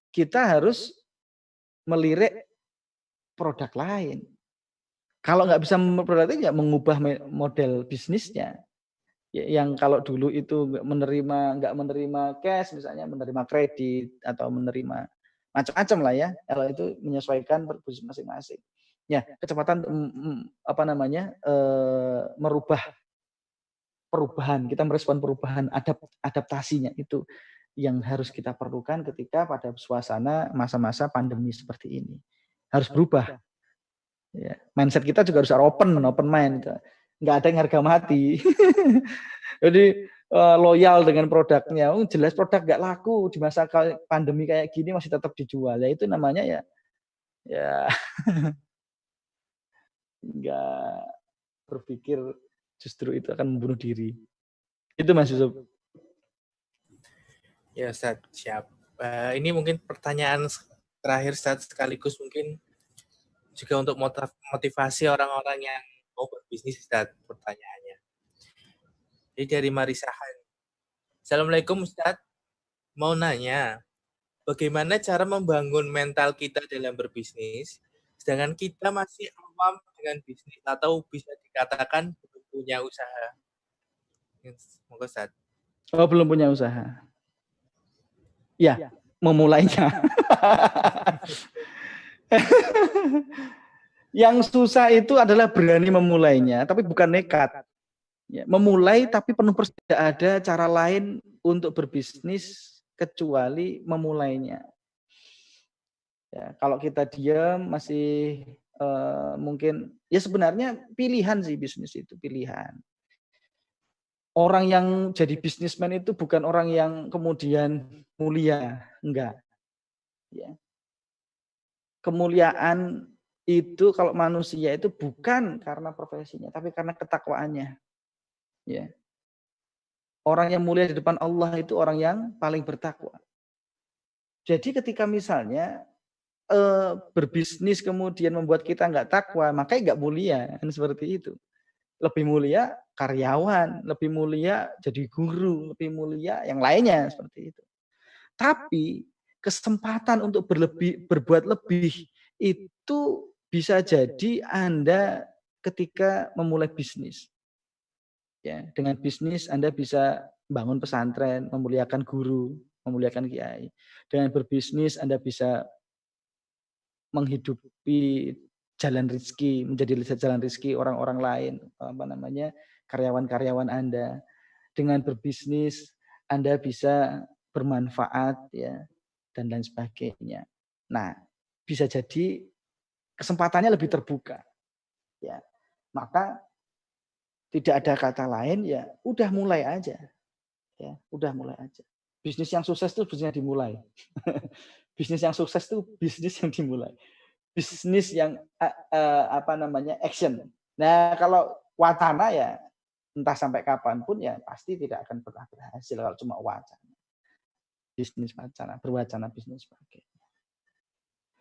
[SPEAKER 2] kita harus melirik produk lain. Kalau nggak bisa produk lain ya mengubah model bisnisnya. Yang kalau dulu itu nggak menerima cash, misalnya menerima kredit atau menerima macam-macam lah ya. Kalau itu menyesuaikan bisnis masing-masing. Ya, kecepatan merubah perubahan, kita merespon perubahan, adaptasinya itu yang harus kita perlukan ketika pada suasana masa-masa pandemi seperti ini. Harus berubah. Ya, mindset kita juga harus open mind. Nggak ada yang harga mati. Jadi loyal dengan produknya. Jelas produk nggak laku di masa pandemi kayak gini masih tetap dijual. Ya itu namanya ya nggak berpikir justru itu akan membunuh diri. Itu Mas Yusuf.
[SPEAKER 1] Ya, Ustaz, siap. Ini mungkin pertanyaan terakhir, Ustaz, sekaligus mungkin juga untuk motivasi orang-orang yang mau berbisnis, Ustaz, pertanyaannya. Jadi dari Marisahan. Assalamualaikum, Ustaz. Mau nanya, bagaimana cara membangun mental kita dalam berbisnis, sedangkan kita masih awam dengan bisnis atau bisa dikatakan belum punya usaha. Monggo Ustaz.
[SPEAKER 2] Oh, belum punya usaha. Ya, memulainya. Yang susah itu adalah berani memulainya, tapi bukan nekat. Ya, memulai tapi penuh tidak ada cara lain untuk berbisnis kecuali memulainya. Ya, kalau kita diam masih mungkin ya sebenarnya pilihan sih bisnis itu pilihan. Orang yang jadi bisnismen itu bukan orang yang kemudian mulia, enggak. Ya. Kemuliaan itu kalau manusia itu bukan karena profesinya, tapi karena ketakwaannya. Ya. Orang yang mulia di depan Allah itu orang yang paling bertakwa. Jadi ketika misalnya berbisnis kemudian membuat kita nggak takwa, makanya nggak mulia, kan seperti itu. Lebih mulia karyawan, lebih mulia jadi guru, lebih mulia yang lainnya seperti itu. Tapi kesempatan untuk berbuat lebih itu bisa jadi Anda ketika memulai bisnis. Ya, dengan bisnis Anda bisa bangun pesantren, memuliakan guru, memuliakan kiai. Dengan berbisnis Anda bisa menghidupi jalan rezeki, menjadi jalan rezeki orang-orang lain, karyawan-karyawan Anda. Dengan berbisnis Anda bisa bermanfaat ya dan lain sebagainya. Nah, bisa jadi kesempatannya lebih terbuka. Ya. Maka tidak ada kata lain ya, udah mulai aja. Ya, udah mulai aja. Bisnis yang sukses itu bisnis yang dimulai. Bisnis yang sukses itu bisnis yang dimulai. Bisnis yang action. Nah, kalau wacana ya entah sampai kapanpun ya pasti tidak akan pernah berhasil kalau cuma wacana. Bisnis wacana, berwacana bisnis pakai.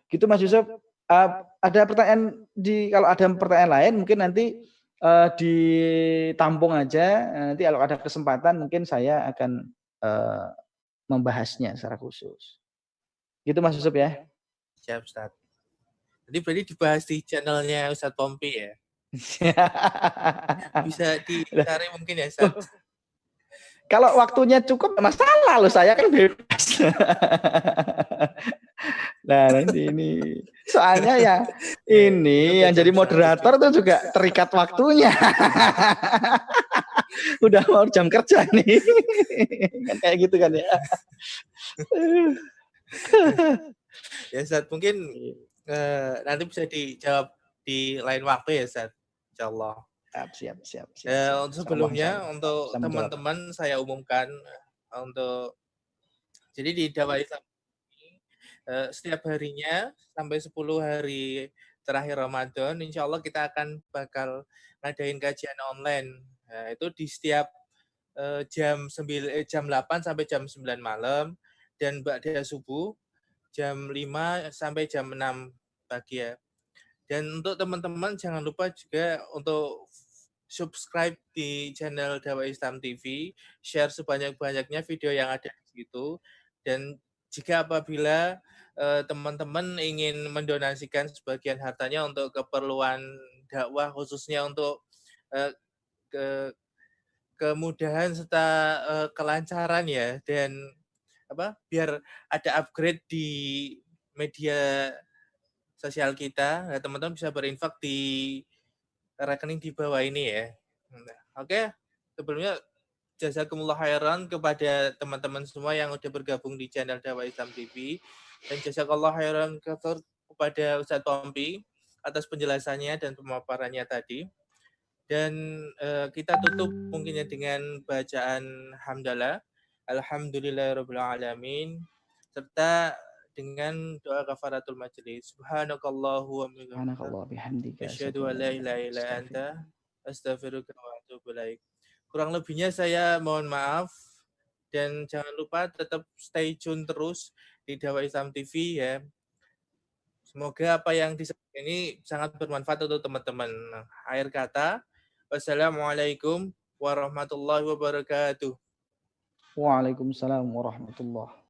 [SPEAKER 2] Gitu Mas Yusuf. Ada pertanyaan kalau ada pertanyaan lain mungkin nanti ditampung aja. Nanti kalau ada kesempatan mungkin saya akan membahasnya secara khusus. Gitu Mas Yusuf ya.
[SPEAKER 1] Siap Ustaz. Jadi berarti dibahas di channelnya Ustadz Pompi ya. Bisa dicari mungkin ya Ustaz.
[SPEAKER 2] Kalau waktunya cukup masalah loh, saya kan bebas. Nah nanti ini soalnya ya ini yang jadi moderator tuh juga terikat waktunya. Udah mau jam kerja nih. Kan kayak gitu kan ya.
[SPEAKER 1] Ya Ustaz, mungkin nanti bisa dijawab di lain waktu ya Ustaz. Insyaallah.
[SPEAKER 2] Siap.
[SPEAKER 1] Untuk sebelumnya untuk teman-teman saya umumkan untuk jadi di Dakwah Islam setiap harinya sampai 10 hari terakhir Ramadan, insya Allah kita akan bakal ngadain kajian online. Nah, itu di setiap jam 8 sampai jam 9 malam dan ba'da subuh jam 5 sampai jam 6 pagi ya. Dan untuk teman-teman jangan lupa juga untuk subscribe di channel Dakwah Islam TV, share sebanyak-banyaknya video yang ada di situ. Dan jika apabila teman-teman ingin mendonasikan sebagian hartanya untuk keperluan dakwah, khususnya untuk kemudahan serta kelancaran ya, dan biar ada upgrade di media sosial kita, teman-teman bisa berinfak di rekening di bawah ini ya. Oke, sebelumnya jazakumullah khairan kepada teman-teman semua yang udah bergabung di channel Dakwah Islam TV, dan jazakallah khairan kepada Ustadz Pompi atas penjelasannya dan pemaparannya tadi. Dan kita tutup mungkinnya dengan bacaan hamdalah, alhamdulillahirabbil alamin, serta dengan doa kafaratul majelis. Subhanakallahu wa bihamdika asyhadu an la ilaha illa anta astaghfiruka wa atubu ilaik. Kurang lebihnya saya mohon maaf, dan jangan lupa tetap stay tune terus di Dakwah Islam TV ya. Semoga apa yang disampaikan ini sangat bermanfaat untuk teman-teman. Akhir kata, wassalamualaikum warahmatullahi wabarakatuh.
[SPEAKER 2] Waalaikumsalam warahmatullahi